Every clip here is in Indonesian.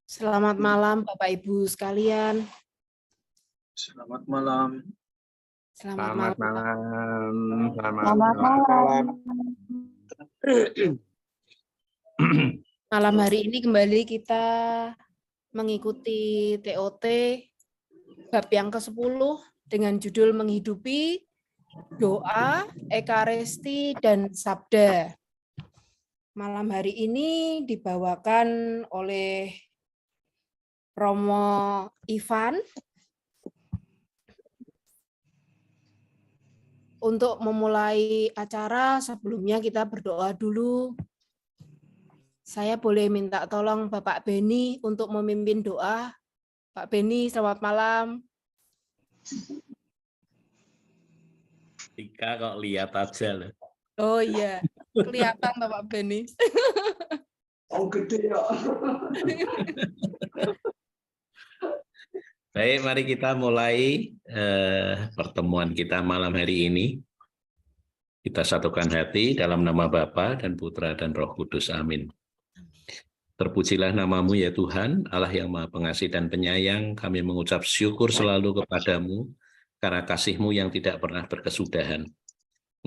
Selamat malam Bapak Ibu sekalian. Selamat malam. Selamat malam. Malam hari ini kembali kita mengikuti TOT bab yang ke-10 dengan judul menghidupi doa, ekaristi, dan sabda. Malam hari ini dibawakan oleh Romo Ivan. Untuk memulai acara, sebelumnya kita berdoa dulu. Saya boleh minta tolong Bapak Beni untuk memimpin doa. Pak Beni, selamat malam. Tika kok lihat aja loh. Oh iya, kelihatan Bapak Beni. Oh gede ya. Baik, mari kita mulai pertemuan kita malam hari ini. Kita satukan hati dalam nama Bapa dan Putra dan Roh Kudus. Amin. Terpujilah namamu ya Tuhan, Allah yang Maha Pengasih dan Penyayang. Kami mengucap syukur selalu kepadamu karena kasih-Mu yang tidak pernah berkesudahan.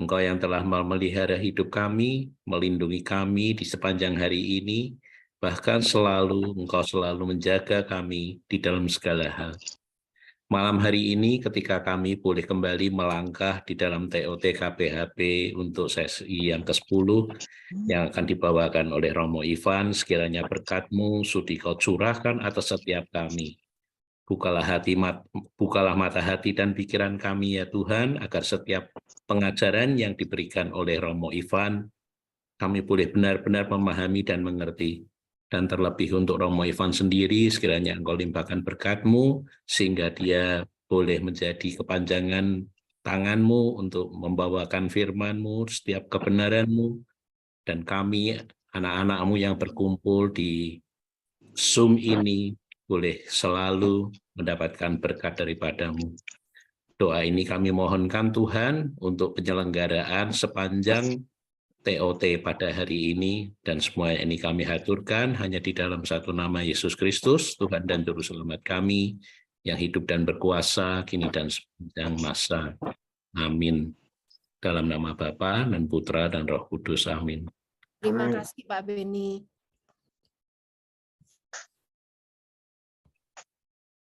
Engkau yang telah memelihara hidup kami, melindungi kami di sepanjang hari ini, bahkan Engkau selalu menjaga kami di dalam segala hal. Malam hari ini ketika kami boleh kembali melangkah di dalam TOT KPHB untuk sesi yang ke-10 yang akan dibawakan oleh Romo Ivan, sekiranya berkat-Mu sudi Kau curahkan atas setiap kami. Bukalah mata hati dan pikiran kami ya Tuhan, agar setiap pengajaran yang diberikan oleh Romo Ivan, kami boleh benar-benar memahami dan mengerti. Dan terlebih untuk Romo Ivan sendiri, sekiranya Engkau limpahkan berkat-Mu, sehingga dia boleh menjadi kepanjangan tangan-Mu untuk membawakan firman-Mu, setiap kebenaran-Mu, dan kami, anak-anak-Mu yang berkumpul di Zoom ini, boleh selalu mendapatkan berkat daripada-Mu. Doa ini kami mohonkan Tuhan untuk penyelenggaraan sepanjang TOT pada hari ini, dan semua ini kami haturkan hanya di dalam satu nama Yesus Kristus, Tuhan dan Juru Selamat kami, yang hidup dan berkuasa kini dan sepanjang masa. Amin. Dalam nama Bapa dan Putra dan Roh Kudus. Amin. Terima kasih Pak Beni.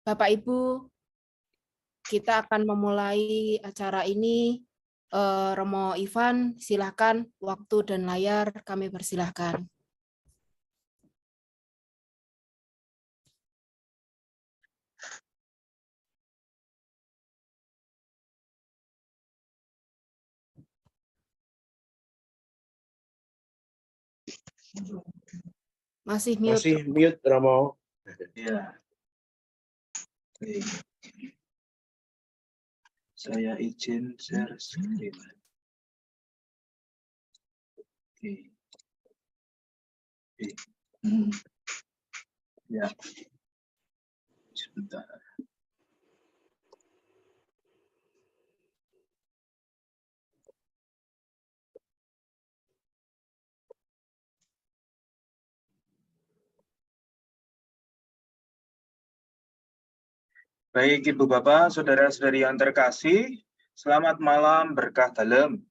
Bapak Ibu, kita akan memulai acara ini. Romo Ivan, silakan, waktu dan layar kami persilahkan. Masih mute. Masih mute Romo. Ya. Saya izin share screen. Oke. Ya. Sebentar. Baik Ibu Bapak, Saudara-saudari yang terkasih, selamat malam berkah dalam.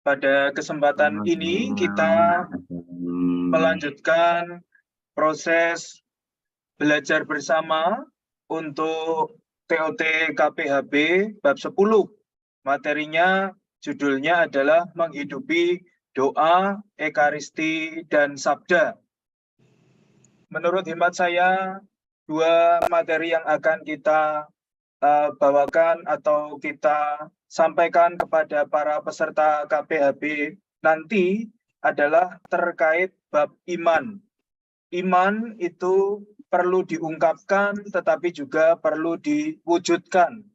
Pada kesempatan ini kita melanjutkan proses belajar bersama untuk TOT KPHB bab 10. Materinya judulnya adalah menghidupi doa, ekaristi, dan sabda. Menurut hemat saya, dua materi yang akan kita bawakan atau kita sampaikan kepada para peserta KPHB nanti adalah terkait bab iman. Iman itu perlu diungkapkan tetapi juga perlu diwujudkan.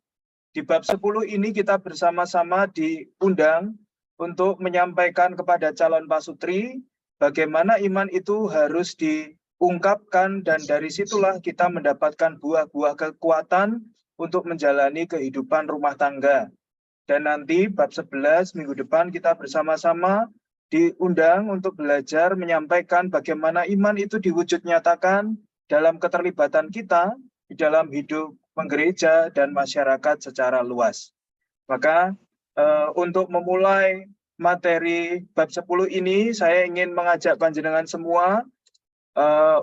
Di bab 10 ini kita bersama-sama diundang untuk menyampaikan kepada calon pasutri bagaimana iman itu harus diungkapkan, dan dari situlah kita mendapatkan buah-buah kekuatan untuk menjalani kehidupan rumah tangga. Dan nanti bab 11 minggu depan kita bersama-sama diundang untuk belajar menyampaikan bagaimana iman itu diwujud nyatakan dalam keterlibatan kita di dalam hidup menggereja dan masyarakat secara luas. Maka untuk memulai materi bab 10 ini, saya ingin mengajak panjenengan semua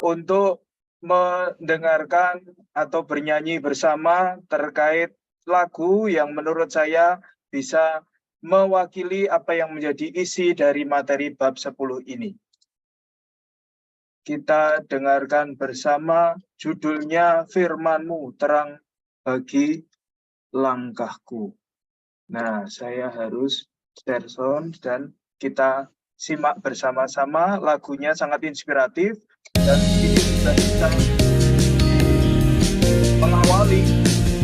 untuk mendengarkan atau bernyanyi bersama terkait lagu yang menurut saya bisa mewakili apa yang menjadi isi dari materi bab 10 ini. Kita dengarkan bersama, judulnya Firman-Mu terang bagi langkahku. Nah, saya harus share sound dan kita simak bersama-sama. Lagunya sangat inspiratif dan ini juga bisa mengawali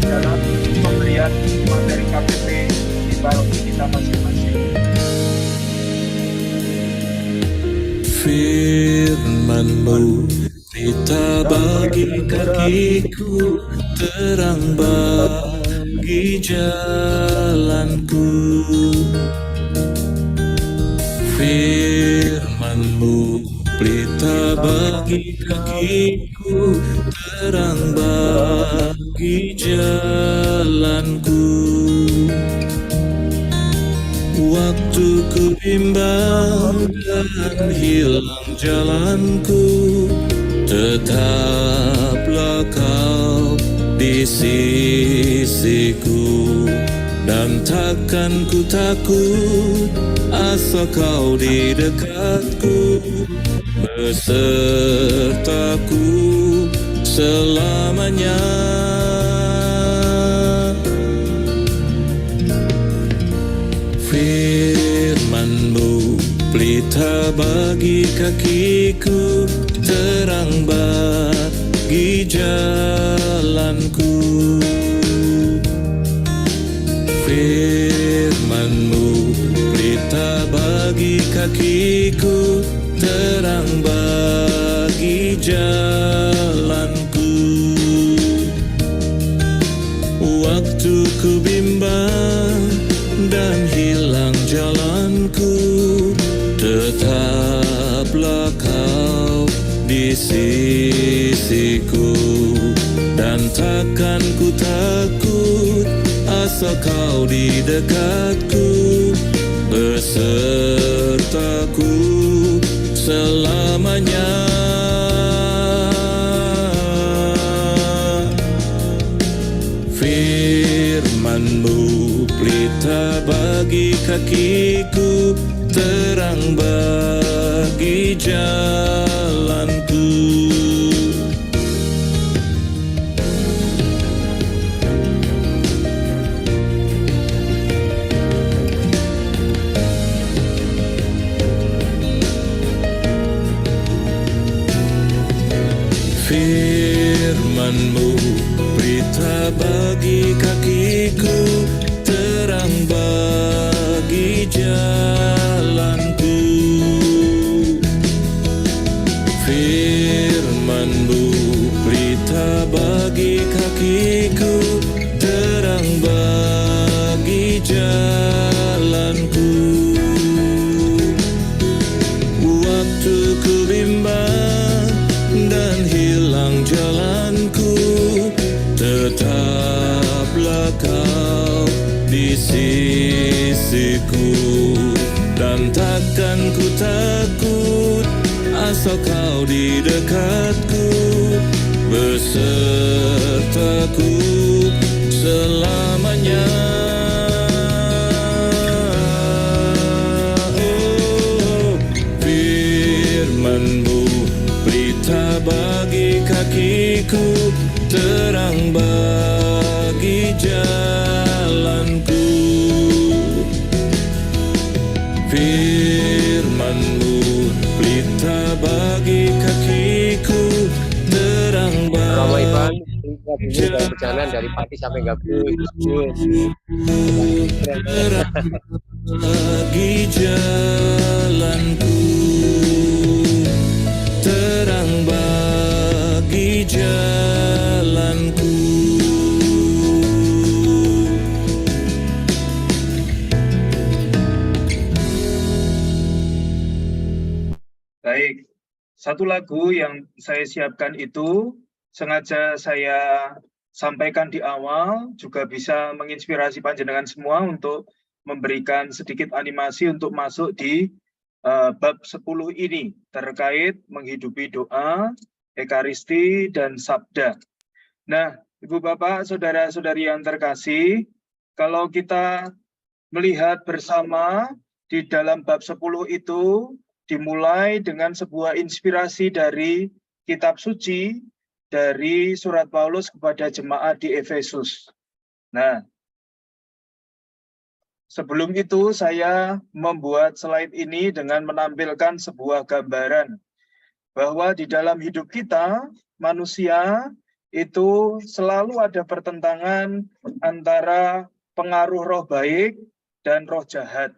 dalam pemberian materi KPP di paroki kita masing-masing. Firman-Mu berita bagi kakiku, terang bagi jalanku. Firman-Mu berita bagi kakiku, terang bagi jalanku. Waktu ku bimbang dan hilang jalanku, tetaplah Kau di sisiku. Dan takkan ku takut asal Kau di dekatku, besertaku selamanya. Firman-Mu pelita bagi kakiku, terang bagi jalanku. Firman-Mu pelita bagi kakiku, terang bagi jalanku. Waktu ku bimbang dan hilang jalanku, tetaplah Kau di sisiku. Dan takkan ku takut asal Kau di dekatku, besertaku selamanya. Firman-Mu pelita bagi kakiku, terang bagi jalanku. Firman-Mu berita bagi kakiku, terang bagi jalanku. Firman-Mu berita bagi kakiku, terang bagi jalanku. Waktu ku bimbang dan hilang jalanku, tetaplah Kau di sisiku. Dan takkan ku takut asal Kau di dekatku, besertaku selamanya. Oh, Firman-Mu berita bagi kakiku, terang bagi jalanku. Firman-Mu berita bagi kakiku, terang Romo Ivan, bagi perjalanan dari Pati sampai Gabus. bagi jalanku, terang bagi jalanku. Baik, satu lagu yang saya siapkan itu sengaja saya sampaikan di awal, juga bisa menginspirasi panjenengan semua untuk memberikan sedikit animasi untuk masuk di bab 10 ini, terkait menghidupi doa, ekaristi, dan sabda. Nah, Ibu Bapak, Saudara-saudari yang terkasih, kalau kita melihat bersama di dalam bab 10 itu dimulai dengan sebuah inspirasi dari kitab suci, dari surat Paulus kepada jemaat di Efesus. Nah, sebelum itu saya membuat slide ini dengan menampilkan sebuah gambaran bahwa di dalam hidup kita, manusia itu selalu ada pertentangan antara pengaruh roh baik dan roh jahat.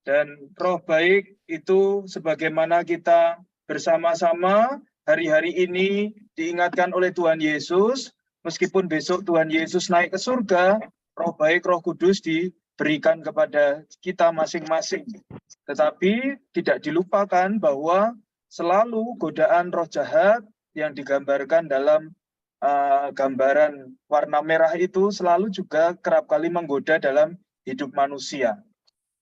Dan roh baik itu sebagaimana kita bersama-sama hari-hari ini diingatkan oleh Tuhan Yesus, meskipun besok Tuhan Yesus naik ke surga, roh baik, roh kudus diberikan kepada kita masing-masing. Tetapi tidak dilupakan bahwa selalu godaan roh jahat yang digambarkan dalam gambaran warna merah itu selalu juga kerap kali menggoda dalam hidup manusia.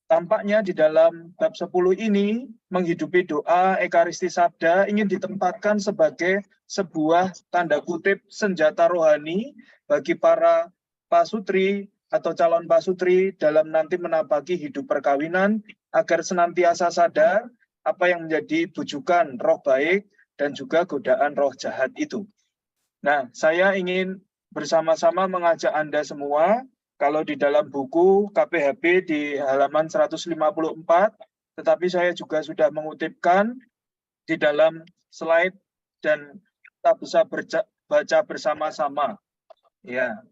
Tampaknya di dalam bab 10 ini, menghidupi doa, ekaristi sabda ingin ditempatkan sebagai sebuah tanda kutip senjata rohani bagi para pasutri atau calon pasutri dalam nanti menapaki hidup perkawinan, agar senantiasa sadar apa yang menjadi bujukan roh baik dan juga godaan roh jahat itu. Nah, saya ingin bersama-sama mengajak Anda semua, kalau di dalam buku KPHP di halaman 154, tetapi saya juga sudah mengutipkan di dalam slide dan kita bisa baca bersama-sama. Ya,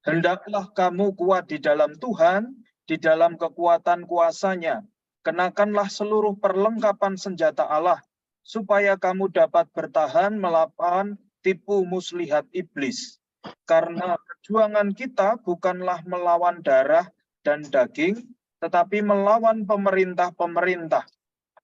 hendaklah kamu kuat di dalam Tuhan, di dalam kekuatan kuasa-Nya. Kenakanlah seluruh perlengkapan senjata Allah, supaya kamu dapat bertahan melawan tipu muslihat iblis. Karena perjuangan kita bukanlah melawan darah dan daging, tetapi melawan pemerintah-pemerintah,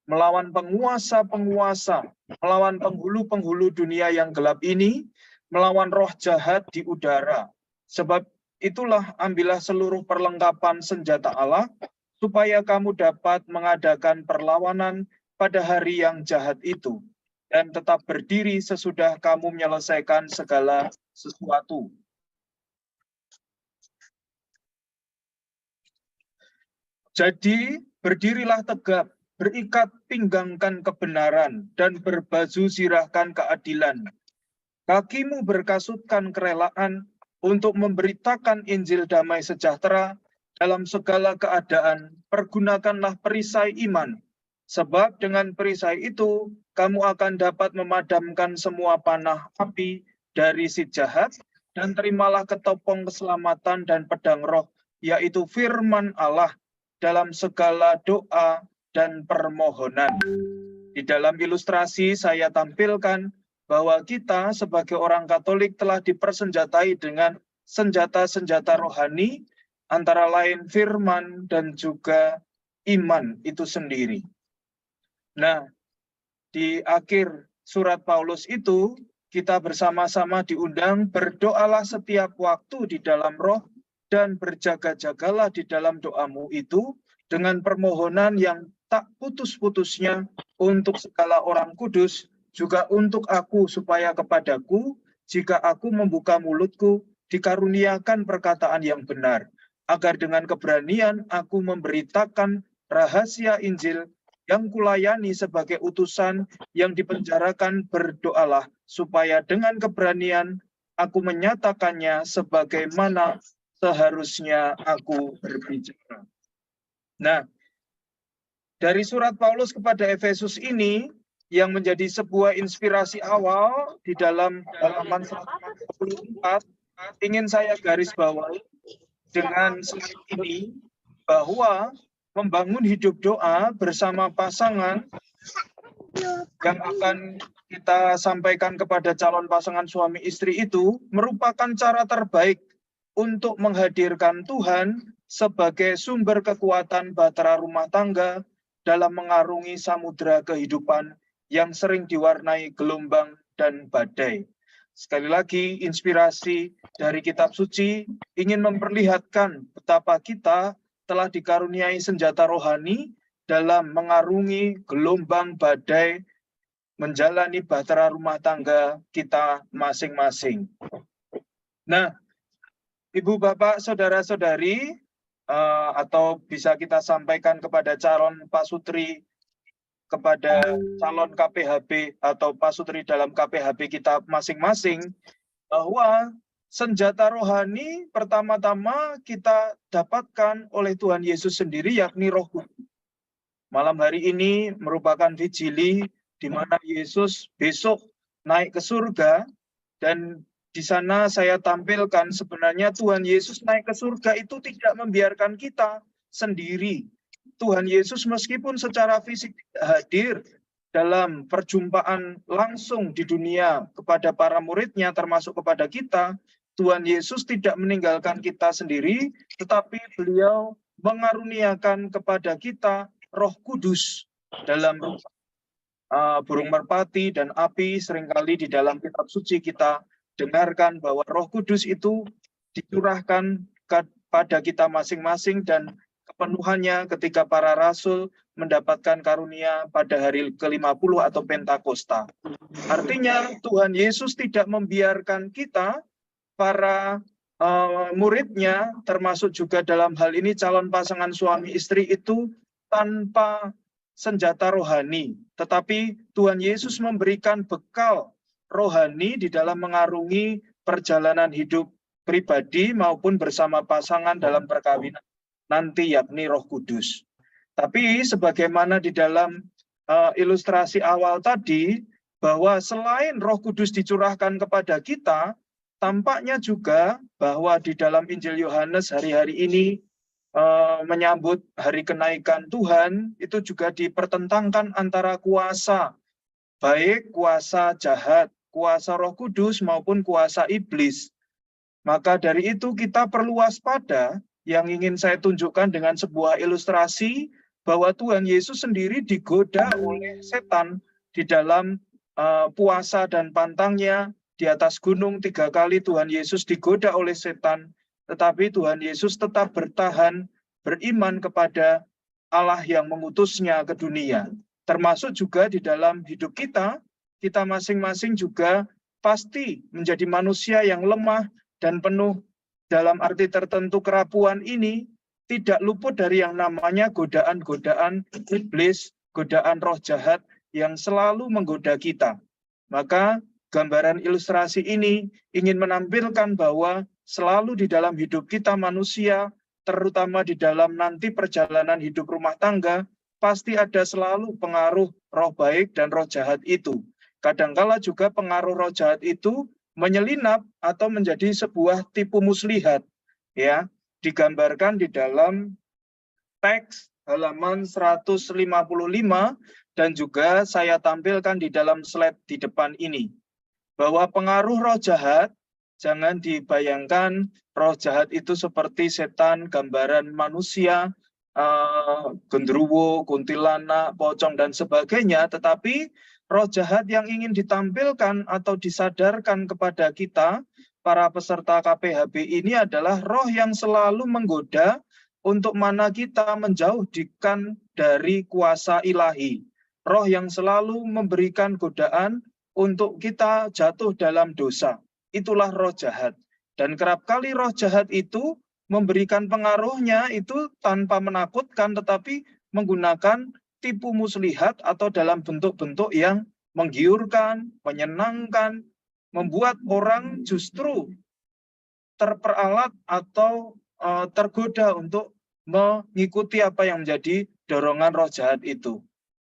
melawan penguasa-penguasa, melawan penghulu-penghulu dunia yang gelap ini, melawan roh jahat di udara. Sebab itulah ambillah seluruh perlengkapan senjata Allah, supaya kamu dapat mengadakan perlawanan pada hari yang jahat itu, dan tetap berdiri sesudah kamu menyelesaikan segala sesuatu. Jadi, berdirilah tegap, berikat pinggangkan kebenaran, dan berbaju sirahkan keadilan. Kakimu berkasutkan kerelaan untuk memberitakan Injil damai sejahtera dalam segala keadaan. Pergunakanlah perisai iman, sebab dengan perisai itu kamu akan dapat memadamkan semua panah api dari si jahat, dan terimalah ketopong keselamatan dan pedang roh, yaitu firman Allah, dalam segala doa dan permohonan. Di dalam ilustrasi saya tampilkan bahwa kita sebagai orang Katolik telah dipersenjatai dengan senjata-senjata rohani, antara lain firman dan juga iman itu sendiri. Nah, di akhir surat Paulus itu, kita bersama-sama diundang berdoalah setiap waktu di dalam roh, dan berjaga-jagalah di dalam doamu itu dengan permohonan yang tak putus-putusnya untuk segala orang kudus, juga untuk aku, supaya kepadaku, jika aku membuka mulutku, dikaruniakan perkataan yang benar, agar dengan keberanian aku memberitakan rahasia Injil yang kulayani sebagai utusan yang dipenjarakan. Berdoalah supaya dengan keberanian aku menyatakannya sebagaimana seharusnya aku berbicara. Nah, dari surat Paulus kepada Efesus ini yang menjadi sebuah inspirasi awal di dalam halaman 144, ingin saya garis bawahi dengan slide ini, bahwa membangun hidup doa bersama pasangan yang akan kita sampaikan kepada calon pasangan suami istri itu merupakan cara terbaik untuk menghadirkan Tuhan sebagai sumber kekuatan bahtera rumah tangga dalam mengarungi samudera kehidupan yang sering diwarnai gelombang dan badai. Sekali lagi, inspirasi dari kitab suci ingin memperlihatkan betapa kita telah dikaruniai senjata rohani dalam mengarungi gelombang badai, menjalani bahtera rumah tangga kita masing-masing. Nah, Ibu, Bapak, Saudara-saudari, atau bisa kita sampaikan kepada calon pasutri, kepada calon KPHB atau pasutri dalam KPHB kita masing-masing, bahwa senjata rohani pertama-tama kita dapatkan oleh Tuhan Yesus sendiri, yakni Roh Kudus. Malam hari ini merupakan vigili di mana Yesus besok naik ke surga, dan di sana saya tampilkan sebenarnya Tuhan Yesus naik ke surga itu tidak membiarkan kita sendiri. Tuhan Yesus meskipun secara fisik tidak hadir dalam perjumpaan langsung di dunia kepada para muridnya termasuk kepada kita, Tuhan Yesus tidak meninggalkan kita sendiri, tetapi beliau mengaruniakan kepada kita Roh Kudus dalam burung merpati dan api. Seringkali di dalam kitab suci kita dengarkan bahwa Roh Kudus itu dicurahkan kepada kita masing-masing dan kepenuhannya ketika para rasul mendapatkan karunia pada hari ke-50 atau Pentakosta. Artinya Tuhan Yesus tidak membiarkan kita, para muridnya, termasuk juga dalam hal ini calon pasangan suami istri itu tanpa senjata rohani. Tetapi Tuhan Yesus memberikan bekal rohani di dalam mengarungi perjalanan hidup pribadi maupun bersama pasangan dalam perkawinan nanti, yakni Roh Kudus. Tapi sebagaimana di dalam ilustrasi awal tadi, bahwa selain Roh Kudus dicurahkan kepada kita, tampaknya juga bahwa di dalam Injil Yohanes hari-hari ini menyambut hari kenaikan Tuhan, itu juga dipertentangkan antara kuasa, baik kuasa jahat, kuasa Roh Kudus maupun kuasa iblis. Maka dari itu kita perlu waspada. Yang ingin saya tunjukkan dengan sebuah ilustrasi bahwa Tuhan Yesus sendiri digoda oleh setan di dalam puasa dan pantangnya di atas gunung. 3 kali Tuhan Yesus digoda oleh setan, tetapi Tuhan Yesus tetap bertahan, beriman kepada Allah yang mengutusnya ke dunia. Termasuk juga di dalam hidup kita, kita masing-masing juga pasti menjadi manusia yang lemah dan penuh dalam arti tertentu kerapuan ini, tidak luput dari yang namanya godaan-godaan iblis, godaan roh jahat yang selalu menggoda kita. Maka gambaran ilustrasi ini ingin menampilkan bahwa selalu di dalam hidup kita manusia, terutama di dalam nanti perjalanan hidup rumah tangga, pasti ada selalu pengaruh roh baik dan roh jahat itu. Kadangkala juga pengaruh roh jahat itu menyelinap atau menjadi sebuah tipu muslihat, ya, digambarkan di dalam teks halaman 155 dan juga saya tampilkan di dalam slide di depan ini, bahwa pengaruh roh jahat, jangan dibayangkan roh jahat itu seperti setan, gambaran manusia, genderuwo, kuntilanak, pocong dan sebagainya, tetapi roh jahat yang ingin ditampilkan atau disadarkan kepada kita, para peserta KPHB ini adalah roh yang selalu menggoda untuk mana kita menjauhkan dari kuasa ilahi. Roh yang selalu memberikan godaan untuk kita jatuh dalam dosa. Itulah roh jahat. Dan kerap kali roh jahat itu memberikan pengaruhnya itu tanpa menakutkan, tetapi menggunakan tipu muslihat atau dalam bentuk-bentuk yang menggiurkan, menyenangkan, membuat orang justru terperalat atau tergoda untuk mengikuti apa yang menjadi dorongan roh jahat itu.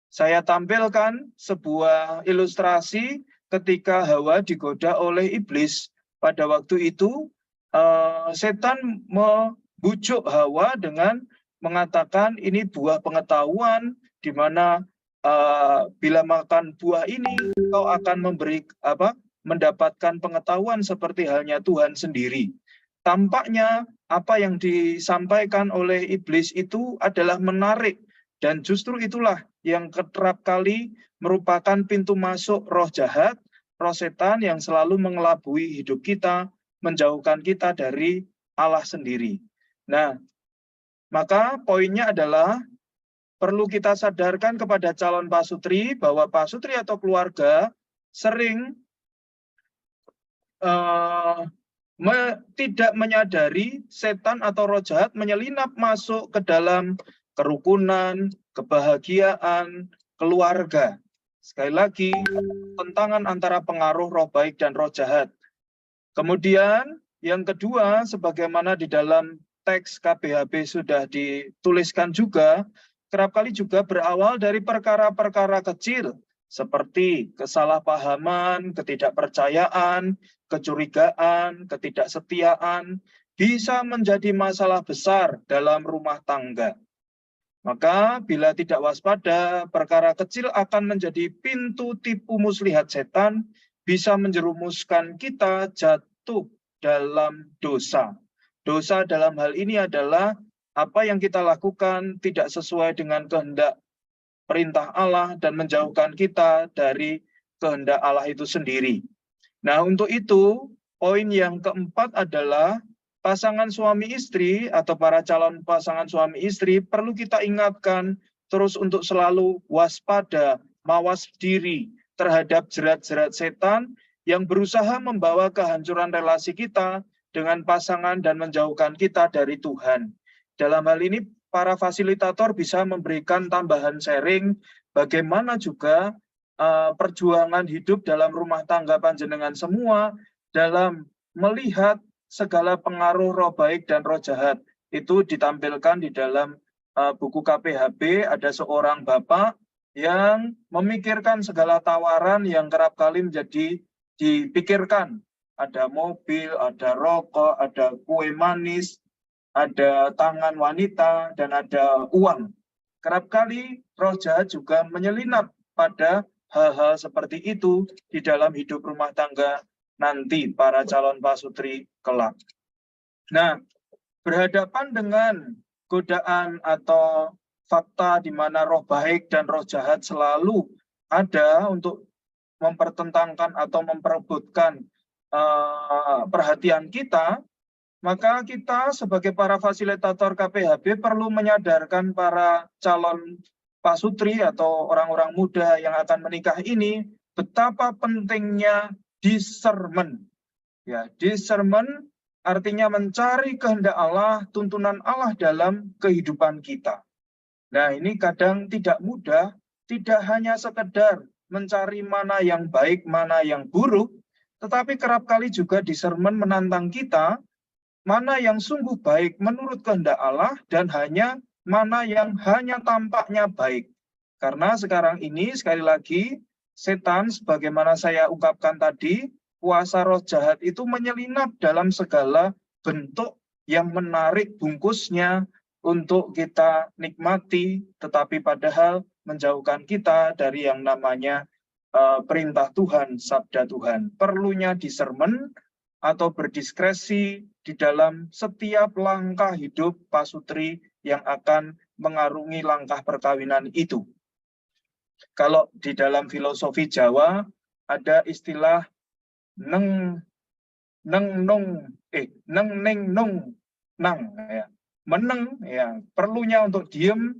Saya tampilkan sebuah ilustrasi ketika Hawa digoda oleh iblis. Pada waktu itu setan membujuk Hawa dengan mengatakan ini buah pengetahuan, di mana bila makan buah ini kau akan mendapatkan pengetahuan seperti halnya Tuhan sendiri. Tampaknya apa yang disampaikan oleh iblis itu adalah menarik Dan justru itulah yang kerap kali merupakan pintu masuk roh jahat, roh setan yang selalu mengelabui hidup kita, menjauhkan kita dari Allah sendiri. Nah, maka poinnya adalah perlu kita sadarkan kepada calon pasutri bahwa pasutri atau keluarga sering tidak menyadari setan atau roh jahat menyelinap masuk ke dalam kerukunan, kebahagiaan, keluarga. Sekali lagi, tentangan antara pengaruh roh baik dan roh jahat. Kemudian yang kedua, sebagaimana di dalam teks KBHB sudah dituliskan juga, kerap kali juga berawal dari perkara-perkara kecil, seperti kesalahpahaman, ketidakpercayaan, kecurigaan, ketidaksetiaan, bisa menjadi masalah besar dalam rumah tangga. Maka bila tidak waspada, perkara kecil akan menjadi pintu tipu muslihat setan, bisa menjerumuskan kita jatuh dalam dosa. Dosa dalam hal ini adalah apa yang kita lakukan tidak sesuai dengan kehendak perintah Allah dan menjauhkan kita dari kehendak Allah itu sendiri. Nah, untuk itu, poin yang keempat adalah pasangan suami istri atau para calon pasangan suami istri perlu kita ingatkan terus untuk selalu waspada, mawas diri terhadap jerat-jerat setan yang berusaha membawa kehancuran relasi kita dengan pasangan dan menjauhkan kita dari Tuhan. Dalam hal ini, para fasilitator bisa memberikan tambahan sharing bagaimana juga perjuangan hidup dalam rumah tangga panjenengan semua dalam melihat segala pengaruh roh baik dan roh jahat. Itu ditampilkan di dalam buku KPHB, ada seorang bapak yang memikirkan segala tawaran yang kerap kali menjadi dipikirkan. Ada mobil, ada rokok, ada kue manis, ada tangan wanita, dan ada uang. Kerap kali roh jahat juga menyelinap pada hal-hal seperti itu di dalam hidup rumah tangga nanti para calon pasutri kelak. Nah, berhadapan dengan godaan atau fakta di mana roh baik dan roh jahat selalu ada untuk mempertentangkan atau memperebutkan perhatian kita, maka kita sebagai para fasilitator KPHB perlu menyadarkan para calon pasutri atau orang-orang muda yang akan menikah ini betapa pentingnya discernment. Ya, discernment artinya mencari kehendak Allah, tuntunan Allah dalam kehidupan kita. Nah, ini kadang tidak mudah, tidak hanya sekedar mencari mana yang baik, mana yang buruk, tetapi kerap kali juga discernment menantang kita mana yang sungguh baik menurut kehendak Allah dan mana yang hanya tampaknya baik. Karena sekarang ini sekali lagi setan sebagaimana saya ungkapkan tadi, kuasa roh jahat itu menyelinap dalam segala bentuk yang menarik bungkusnya untuk kita nikmati, tetapi padahal menjauhkan kita dari yang namanya perintah Tuhan, sabda Tuhan. Perlunya discernment atau berdiskresi di dalam setiap langkah hidup pasutri yang akan mengarungi langkah perkawinan itu. Kalau di dalam filosofi Jawa ada istilah neng neng nung nang ya. Meneng ya, perlunya untuk diem,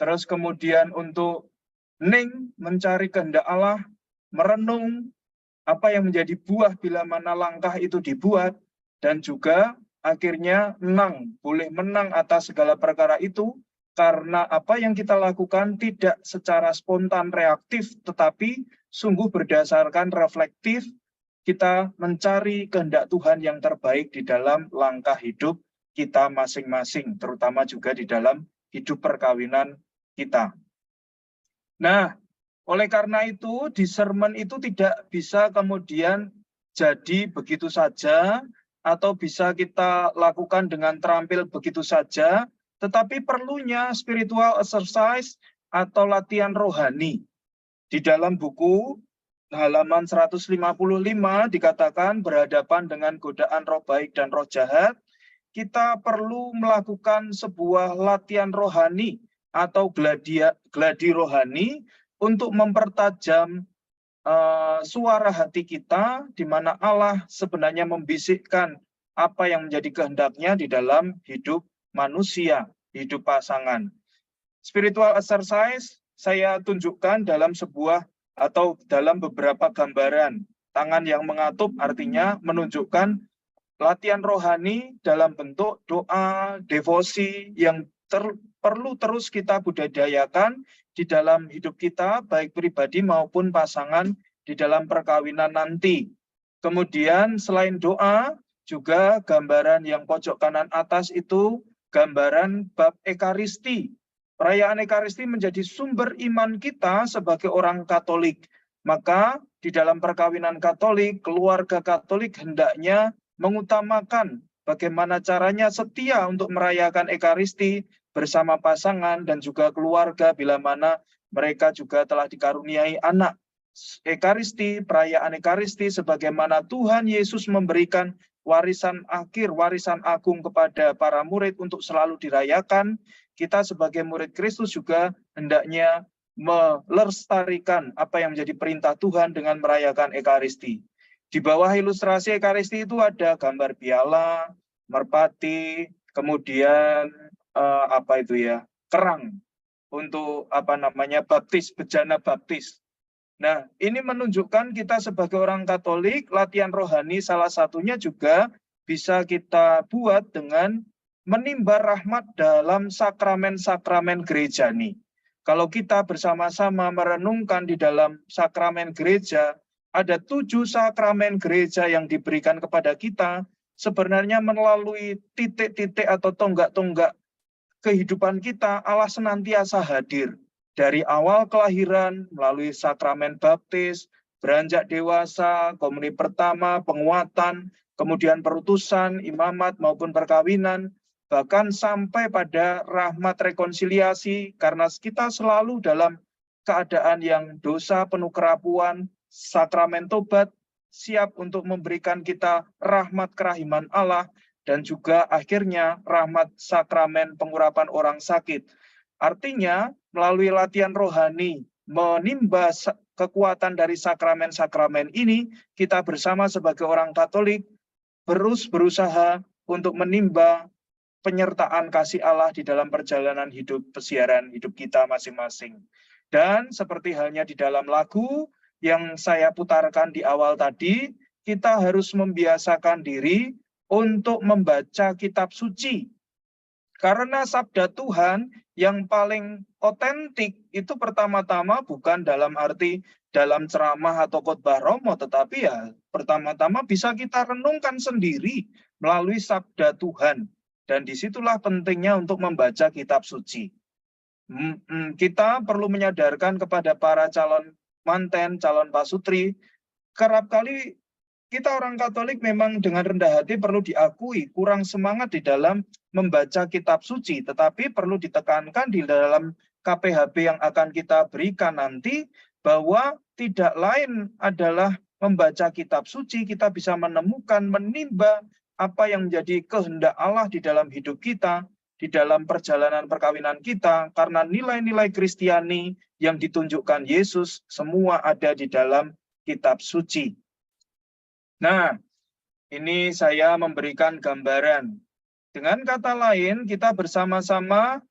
terus kemudian untuk ning mencari kehendak Allah, merenung apa yang menjadi buah bila mana langkah itu dibuat, dan juga akhirnya nang, boleh menang atas segala perkara itu karena apa yang kita lakukan tidak secara spontan reaktif, tetapi sungguh berdasarkan reflektif, kita mencari kehendak Tuhan yang terbaik di dalam langkah hidup kita masing-masing, terutama juga di dalam hidup perkawinan kita. Nah, oleh karena itu, discernment itu tidak bisa kemudian jadi begitu saja, atau bisa kita lakukan dengan terampil begitu saja, tetapi perlunya spiritual exercise atau latihan rohani. Di dalam buku halaman 155 dikatakan berhadapan dengan godaan roh baik dan roh jahat, kita perlu melakukan sebuah latihan rohani atau gladi rohani untuk mempertajam suara hati kita, di mana Allah sebenarnya membisikkan apa yang menjadi kehendaknya di dalam hidup manusia, hidup pasangan. Spiritual exercise saya tunjukkan dalam sebuah atau dalam beberapa gambaran. Tangan yang mengatup artinya menunjukkan latihan rohani dalam bentuk doa, devosi yang perlu terus kita budayakan di dalam hidup kita, baik pribadi maupun pasangan di dalam perkawinan nanti. Kemudian selain doa, juga gambaran yang pojok kanan atas itu gambaran bab Ekaristi. Perayaan Ekaristi menjadi sumber iman kita sebagai orang Katolik. Maka di dalam perkawinan Katolik, keluarga Katolik hendaknya mengutamakan bagaimana caranya setia untuk merayakan Ekaristi bersama pasangan dan juga keluarga bila mana mereka juga telah dikaruniai anak. Ekaristi, perayaan Ekaristi sebagaimana Tuhan Yesus memberikan warisan akhir, warisan agung kepada para murid untuk selalu dirayakan, kita sebagai murid Kristus juga hendaknya melestarikan apa yang menjadi perintah Tuhan dengan merayakan Ekaristi. Di bawah ilustrasi Ekaristi itu ada gambar piala, merpati, kemudian kerang untuk baptis, bejana baptis. Nah, ini menunjukkan kita sebagai orang Katolik, latihan rohani salah satunya juga bisa kita buat dengan menimba rahmat dalam sakramen-sakramen gerejani. Kalau kita bersama-sama merenungkan di dalam sakramen gereja, ada 7 sakramen gereja yang diberikan kepada kita, sebenarnya melalui titik-titik atau tonggak-tonggak kehidupan kita, Allah senantiasa hadir. Dari awal kelahiran, melalui sakramen baptis, beranjak dewasa, komuni pertama, penguatan, kemudian perutusan, imamat maupun perkawinan, bahkan sampai pada rahmat rekonsiliasi, karena kita selalu dalam keadaan yang dosa, penuh kerapuan, sakramen tobat, siap untuk memberikan kita rahmat kerahiman Allah, dan juga akhirnya rahmat sakramen pengurapan orang sakit. Artinya, melalui latihan rohani, menimba kekuatan dari sakramen-sakramen ini, kita bersama sebagai orang Katolik, terus berusaha untuk menimba penyertaan kasih Allah di dalam perjalanan hidup, pesiaran hidup kita masing-masing. Dan seperti halnya di dalam lagu yang saya putarkan di awal tadi, kita harus membiasakan diri untuk membaca kitab suci. Karena sabda Tuhan yang paling otentik itu pertama-tama bukan dalam arti dalam ceramah atau khotbah Romo, tetapi ya pertama-tama bisa kita renungkan sendiri melalui sabda Tuhan. Dan disitulah pentingnya untuk membaca kitab suci. Kita perlu menyadarkan kepada para calon manten, calon pasutri, kerap kali kita orang Katolik memang dengan rendah hati perlu diakui kurang semangat di dalam membaca kitab suci, tetapi perlu ditekankan di dalam KPHB yang akan kita berikan nanti, bahwa tidak lain adalah membaca kitab suci, kita bisa menemukan, menimba apa yang menjadi kehendak Allah di dalam hidup kita, di dalam perjalanan perkawinan kita, karena nilai-nilai Kristiani yang ditunjukkan Yesus semua ada di dalam kitab suci. Nah, ini saya memberikan gambaran. Dengan kata lain, kita bersama-sama,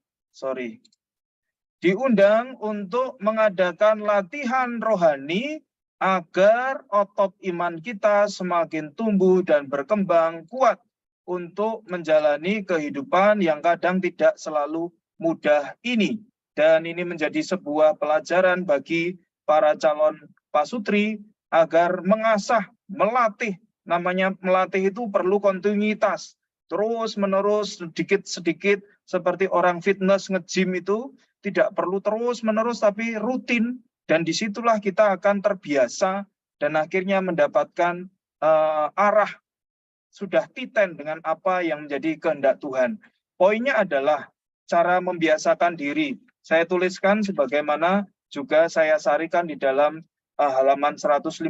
diundang untuk mengadakan latihan rohani agar otot iman kita semakin tumbuh dan berkembang kuat untuk menjalani kehidupan yang kadang tidak selalu mudah ini. Dan ini menjadi sebuah pelajaran bagi para calon pasutri agar mengasah, melatih. Namanya melatih itu perlu kontinuitas. Terus-menerus, sedikit-sedikit, seperti orang fitness nge-gym itu, tidak perlu terus-menerus tapi rutin. Dan disitulah kita akan terbiasa dan akhirnya mendapatkan arah sudah titen dengan apa yang menjadi kehendak Tuhan. Poinnya adalah cara membiasakan diri. Saya tuliskan sebagaimana juga saya sarikan di dalam halaman 156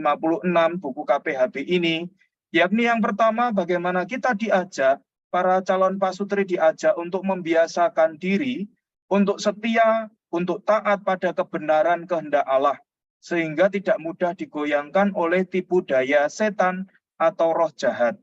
buku KPHB ini, yakni yang pertama bagaimana kita diajak, para calon pasutri diajak untuk membiasakan diri untuk setia, untuk taat pada kebenaran kehendak Allah, sehingga tidak mudah digoyangkan oleh tipu daya setan atau roh jahat.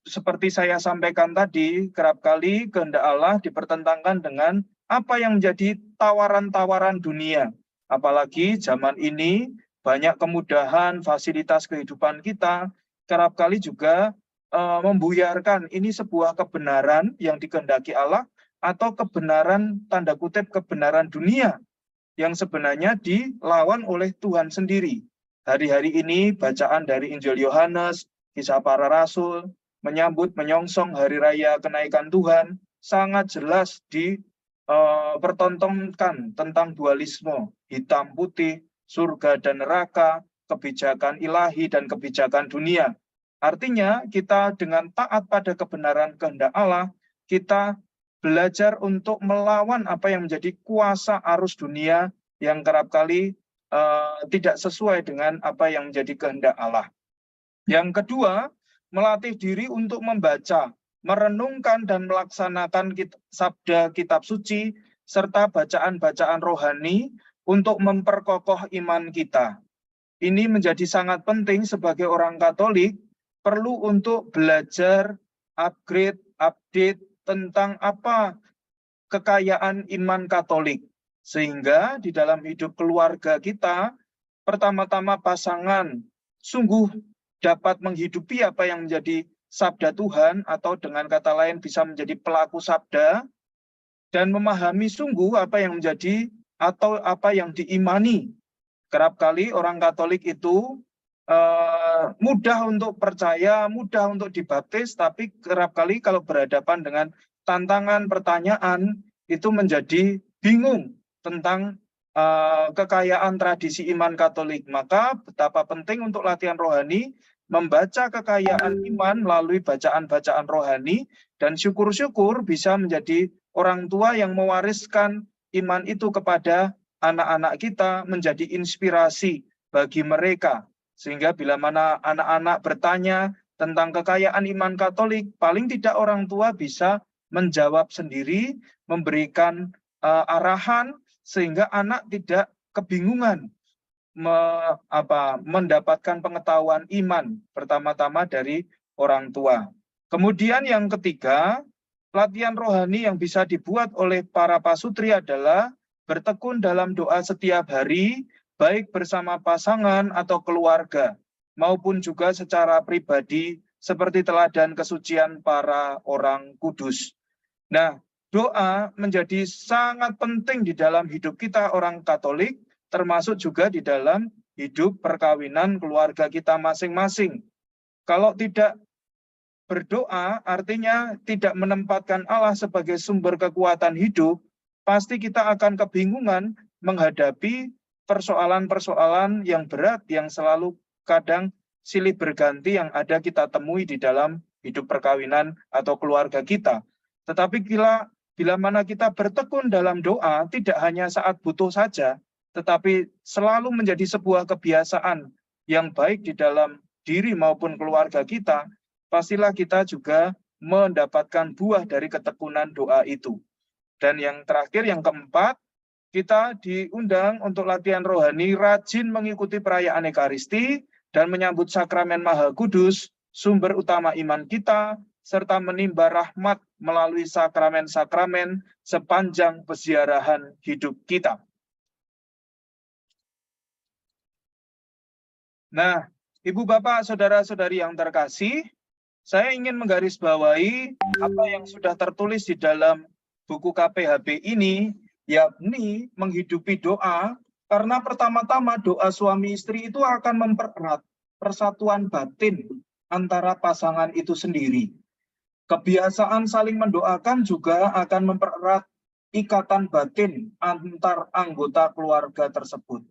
Seperti saya sampaikan tadi, kerap kali kehendak Allah dipertentangkan dengan apa yang menjadi tawaran-tawaran dunia. Apalagi zaman ini banyak kemudahan, fasilitas kehidupan kita, kerap kali juga membuyarkan ini sebuah kebenaran yang dikehendaki Allah atau kebenaran, tanda kutip, kebenaran dunia yang sebenarnya dilawan oleh Tuhan sendiri. Hari-hari ini bacaan dari Injil Yohanes, Kisah Para Rasul, menyambut menyongsong Hari Raya Kenaikan Tuhan, sangat jelas dipertontonkan tentang dualisme, hitam putih, surga dan neraka, kebijakan ilahi dan kebijakan dunia. Artinya kita dengan taat pada kebenaran kehendak Allah, kita belajar untuk melawan apa yang menjadi kuasa arus dunia yang kerap kali tidak sesuai dengan apa yang menjadi kehendak Allah. Yang kedua, melatih diri untuk membaca, merenungkan dan melaksanakan sabda kitab suci, serta bacaan-bacaan rohani untuk memperkokoh iman kita. Ini menjadi sangat penting sebagai orang Katolik, perlu untuk belajar, upgrade, update tentang apa kekayaan iman Katolik. Sehingga di dalam hidup keluarga kita, pertama-tama pasangan sungguh dapat menghidupi apa yang menjadi sabda Tuhan, atau dengan kata lain bisa menjadi pelaku sabda, dan memahami sungguh apa yang menjadi atau apa yang diimani. Kerap kali orang Katolik itu mudah untuk percaya, mudah untuk dibaptis, tapi kerap kali kalau berhadapan dengan tantangan, pertanyaan, itu menjadi bingung tentang kekayaan tradisi iman Katolik. Maka betapa penting untuk latihan rohani, membaca kekayaan iman melalui bacaan-bacaan rohani, dan syukur-syukur bisa menjadi orang tua yang mewariskan iman itu kepada anak-anak kita, menjadi inspirasi bagi mereka. Sehingga bila mana anak-anak bertanya tentang kekayaan iman Katolik, paling tidak orang tua bisa menjawab sendiri, memberikan arahan, sehingga anak tidak kebingungan mendapatkan pengetahuan iman pertama-tama dari orang tua. Kemudian yang ketiga, latihan rohani yang bisa dibuat oleh para pasutri adalah bertekun dalam doa setiap hari, baik bersama pasangan atau keluarga, maupun juga secara pribadi, seperti teladan kesucian para orang kudus. Nah, doa menjadi sangat penting di dalam hidup kita orang Katolik, termasuk juga di dalam hidup perkawinan keluarga kita masing-masing. Kalau tidak berdoa, artinya tidak menempatkan Allah sebagai sumber kekuatan hidup, pasti kita akan kebingungan menghadapi persoalan-persoalan yang berat yang selalu kadang silih berganti yang ada kita temui di dalam hidup perkawinan atau keluarga kita. Tetapi bila mana kita bertekun dalam doa, tidak hanya saat butuh saja, tetapi selalu menjadi sebuah kebiasaan yang baik di dalam diri maupun keluarga kita, pastilah kita juga mendapatkan buah dari ketekunan doa itu. Dan yang terakhir, yang keempat, kita diundang untuk latihan rohani, rajin mengikuti perayaan Ekaristi dan menyambut sakramen Maha Kudus, sumber utama iman kita, serta menimba rahmat melalui sakramen-sakramen sepanjang peziarahan hidup kita. Nah, Ibu Bapak, Saudara-saudari yang terkasih, saya ingin menggarisbawahi apa yang sudah tertulis di dalam buku KPHB ini, yakni menghidupi doa, karena pertama-tama doa suami istri itu akan mempererat persatuan batin antara pasangan itu sendiri. Kebiasaan saling mendoakan juga akan mempererat ikatan batin antar anggota keluarga tersebut.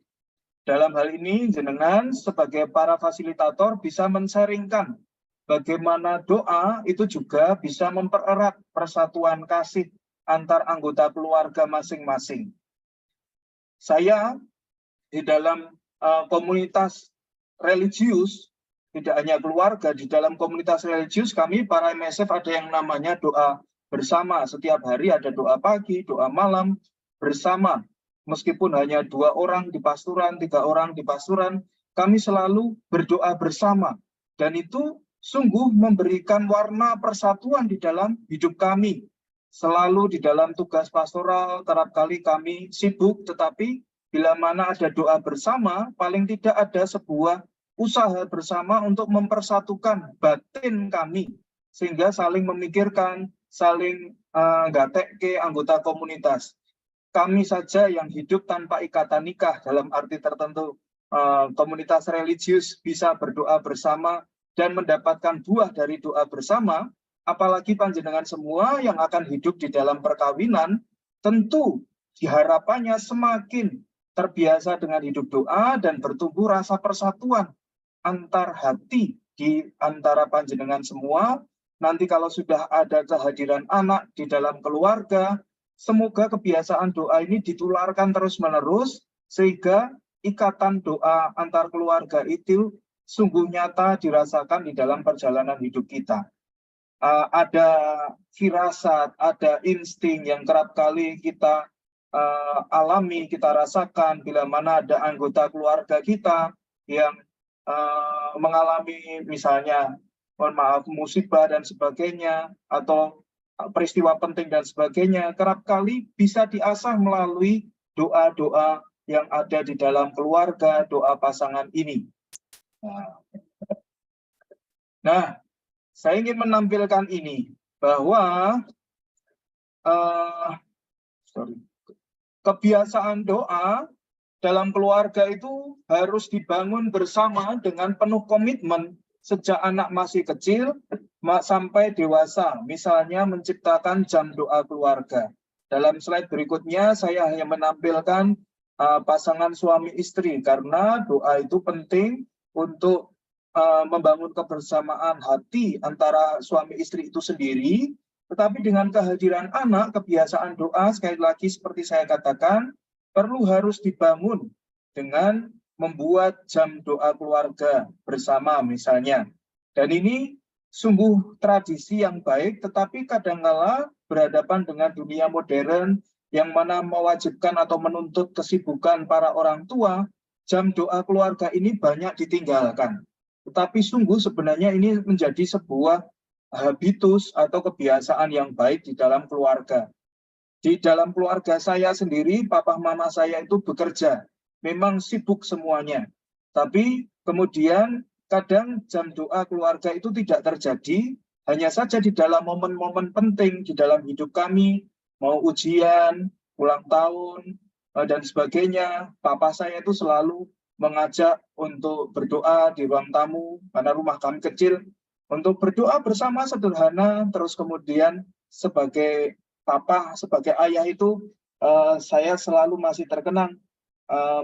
Dalam hal ini, jenengan sebagai para fasilitator bisa men-sharingkan bagaimana doa itu juga bisa mempererat persatuan kasih antar anggota keluarga masing-masing. Saya di dalam komunitas religius, tidak hanya keluarga, di dalam komunitas religius kami para MSF ada yang namanya doa bersama. Setiap hari ada doa pagi, doa malam bersama. Meskipun hanya 2 orang di pasturan, 3 orang di pasturan, kami selalu berdoa bersama. Dan itu sungguh memberikan warna persatuan di dalam hidup kami. Selalu di dalam tugas pastoral, kerap kali kami sibuk, tetapi bila mana ada doa bersama, paling tidak ada sebuah usaha bersama untuk mempersatukan batin kami, sehingga saling memikirkan, saling gatek ke anggota komunitas. Kami saja yang hidup tanpa ikatan nikah dalam arti tertentu, komunitas religius bisa berdoa bersama dan mendapatkan buah dari doa bersama, apalagi panjenengan semua yang akan hidup di dalam perkawinan, tentu harapannya semakin terbiasa dengan hidup doa dan bertumbuh rasa persatuan antar hati di antara panjenengan semua. Nanti kalau sudah ada kehadiran anak di dalam keluarga, semoga kebiasaan doa ini ditularkan terus-menerus, sehingga ikatan doa antar keluarga itu sungguh nyata dirasakan di dalam perjalanan hidup kita. Ada firasat, ada insting yang kerap kali kita alami, kita rasakan bila mana ada anggota keluarga kita yang mengalami misalnya, mohon maaf, musibah dan sebagainya, atau peristiwa penting dan sebagainya, kerap kali bisa diasah melalui doa-doa yang ada di dalam keluarga, doa pasangan ini. Nah, saya ingin menampilkan ini, bahwa kebiasaan doa dalam keluarga itu harus dibangun bersama dengan penuh komitmen sejak anak masih kecil sampai dewasa. Misalnya menciptakan jam doa keluarga. Dalam slide berikutnya saya hanya menampilkan pasangan suami istri, karena doa itu penting untuk membangun kebersamaan hati antara suami istri itu sendiri. Tetapi dengan kehadiran anak, kebiasaan doa sekali lagi seperti saya katakan harus dibangun dengan membuat jam doa keluarga bersama misalnya. Dan ini sungguh tradisi yang baik, tetapi kadangkala berhadapan dengan dunia modern yang mana mewajibkan atau menuntut kesibukan para orang tua, jam doa keluarga ini banyak ditinggalkan. Tetapi sungguh sebenarnya ini menjadi sebuah habitus atau kebiasaan yang baik di dalam keluarga. Di dalam keluarga saya sendiri, papa mama saya itu bekerja. Memang sibuk semuanya. Tapi kemudian kadang jam doa keluarga itu tidak terjadi, hanya saja di dalam momen-momen penting di dalam hidup kami, mau ujian, ulang tahun, dan sebagainya. Papa saya itu selalu mengajak untuk berdoa di ruang tamu, karena rumah kami kecil, untuk berdoa bersama sederhana. Terus kemudian sebagai papa, sebagai ayah itu, saya selalu masih terkenang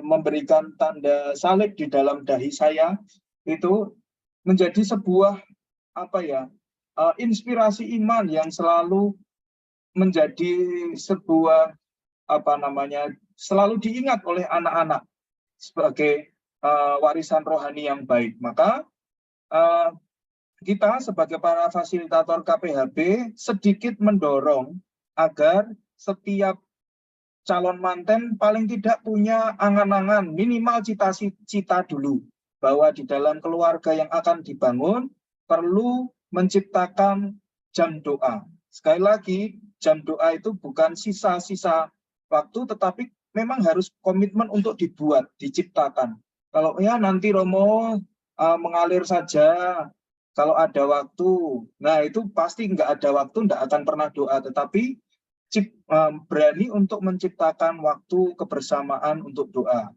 memberikan tanda salib di dalam dahi saya. Itu menjadi sebuah inspirasi iman yang selalu menjadi sebuah selalu diingat oleh anak-anak sebagai warisan rohani yang baik. Maka kita sebagai para fasilitator KPHB sedikit mendorong agar setiap calon manten paling tidak punya angan-angan, minimal cita-cita dulu, bahwa di dalam keluarga yang akan dibangun perlu menciptakan jam doa. Sekali lagi, jam doa itu bukan sisa-sisa waktu, tetapi memang harus komitmen untuk dibuat, diciptakan. Kalau ya nanti Romo mengalir saja, kalau ada waktu, nah itu pasti nggak ada waktu, nggak akan pernah doa. Tetapi berani untuk menciptakan waktu kebersamaan untuk doa.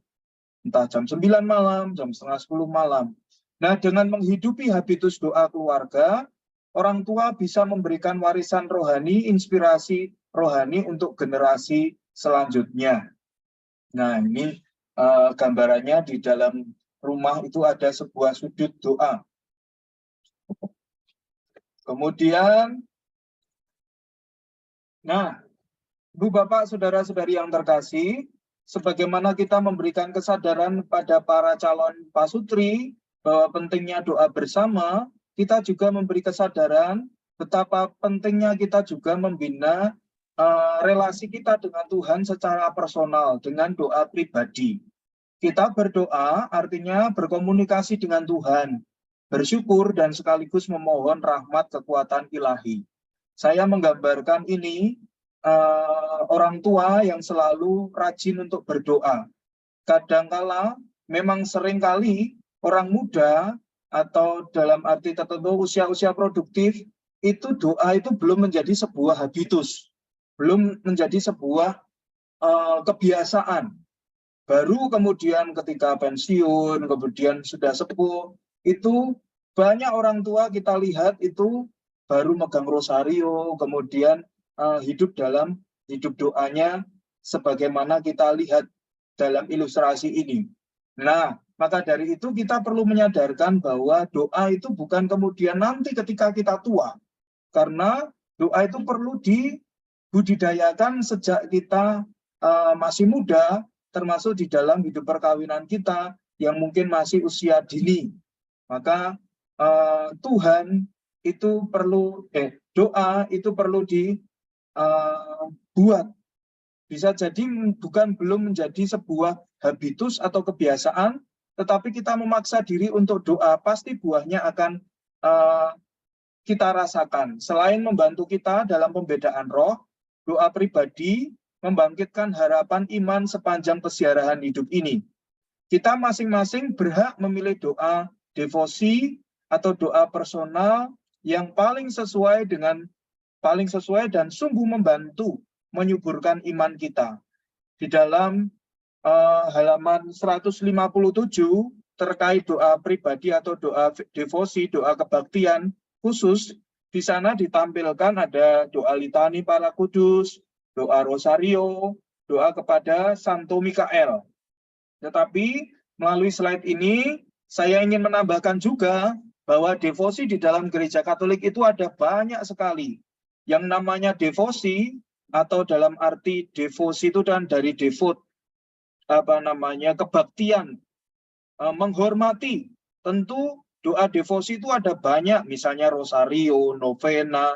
Entah jam 9 malam, jam setengah 10 malam. Nah, dengan menghidupi habitus doa keluarga, orang tua bisa memberikan warisan rohani, inspirasi rohani untuk generasi selanjutnya. Nah, ini gambarannya di dalam rumah itu ada sebuah sudut doa. Kemudian, nah, Ibu Bapak, Saudara-saudari yang terkasih, sebagaimana kita memberikan kesadaran pada para calon pasutri bahwa pentingnya doa bersama, kita juga memberi kesadaran betapa pentingnya kita juga membina relasi kita dengan Tuhan secara personal, dengan doa pribadi. Kita berdoa artinya berkomunikasi dengan Tuhan, bersyukur dan sekaligus memohon rahmat kekuatan ilahi. Saya menggambarkan ini orang tua yang selalu rajin untuk berdoa. Kadangkala memang seringkali orang muda atau dalam arti tertentu usia-usia produktif itu doa itu belum menjadi sebuah habitus, belum menjadi sebuah kebiasaan. Baru kemudian ketika pensiun, kemudian sudah sepuh, itu banyak orang tua kita lihat itu baru megang rosario, kemudian hidup dalam hidup doanya sebagaimana kita lihat dalam ilustrasi ini. Nah, maka dari itu kita perlu menyadarkan bahwa doa itu bukan kemudian nanti ketika kita tua. Karena doa itu perlu dibudidayakan sejak kita masih muda, termasuk di dalam hidup perkawinan kita yang mungkin masih usia dini. Maka Tuhan itu perlu, doa itu perlu dibuat. Bisa jadi belum menjadi sebuah habitus atau kebiasaan, tetapi kita memaksa diri untuk doa, pasti buahnya akan kita rasakan. Selain membantu kita dalam pembedaan roh, doa pribadi membangkitkan harapan iman sepanjang persiaran hidup ini. Kita masing-masing berhak memilih doa devosi atau doa personal yang paling sesuai dan sungguh membantu menyuburkan iman kita. Di dalam halaman 157 terkait doa pribadi atau doa devosi, doa kebaktian khusus, di sana ditampilkan ada doa litani para kudus, doa rosario, doa kepada Santo Mikael. Tetapi melalui slide ini saya ingin menambahkan juga bahwa devosi di dalam gereja Katolik itu ada banyak sekali. Yang namanya devosi atau dalam arti devosi itu dan dari devot, kebaktian, menghormati. Tentu doa devosi itu ada banyak, misalnya rosario, novena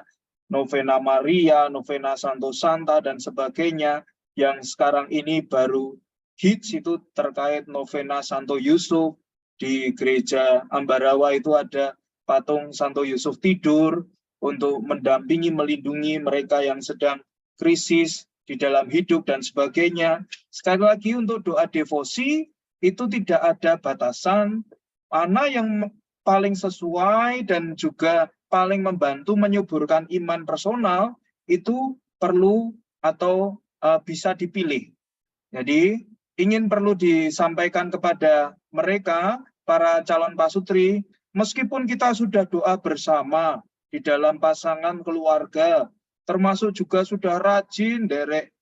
Maria, novena Santo Santa, dan sebagainya. Yang sekarang ini baru hits itu terkait novena Santo Yusuf. Di gereja Ambarawa itu ada patung Santo Yusuf tidur untuk mendampingi, melindungi mereka yang sedang krisis di dalam hidup dan sebagainya. Sekali lagi untuk doa devosi itu tidak ada batasan, mana yang paling sesuai dan juga paling membantu menyuburkan iman personal itu perlu atau bisa dipilih. Jadi perlu disampaikan kepada mereka, para calon pasutri, meskipun kita sudah doa bersama di dalam pasangan keluarga, termasuk juga sudah rajin derek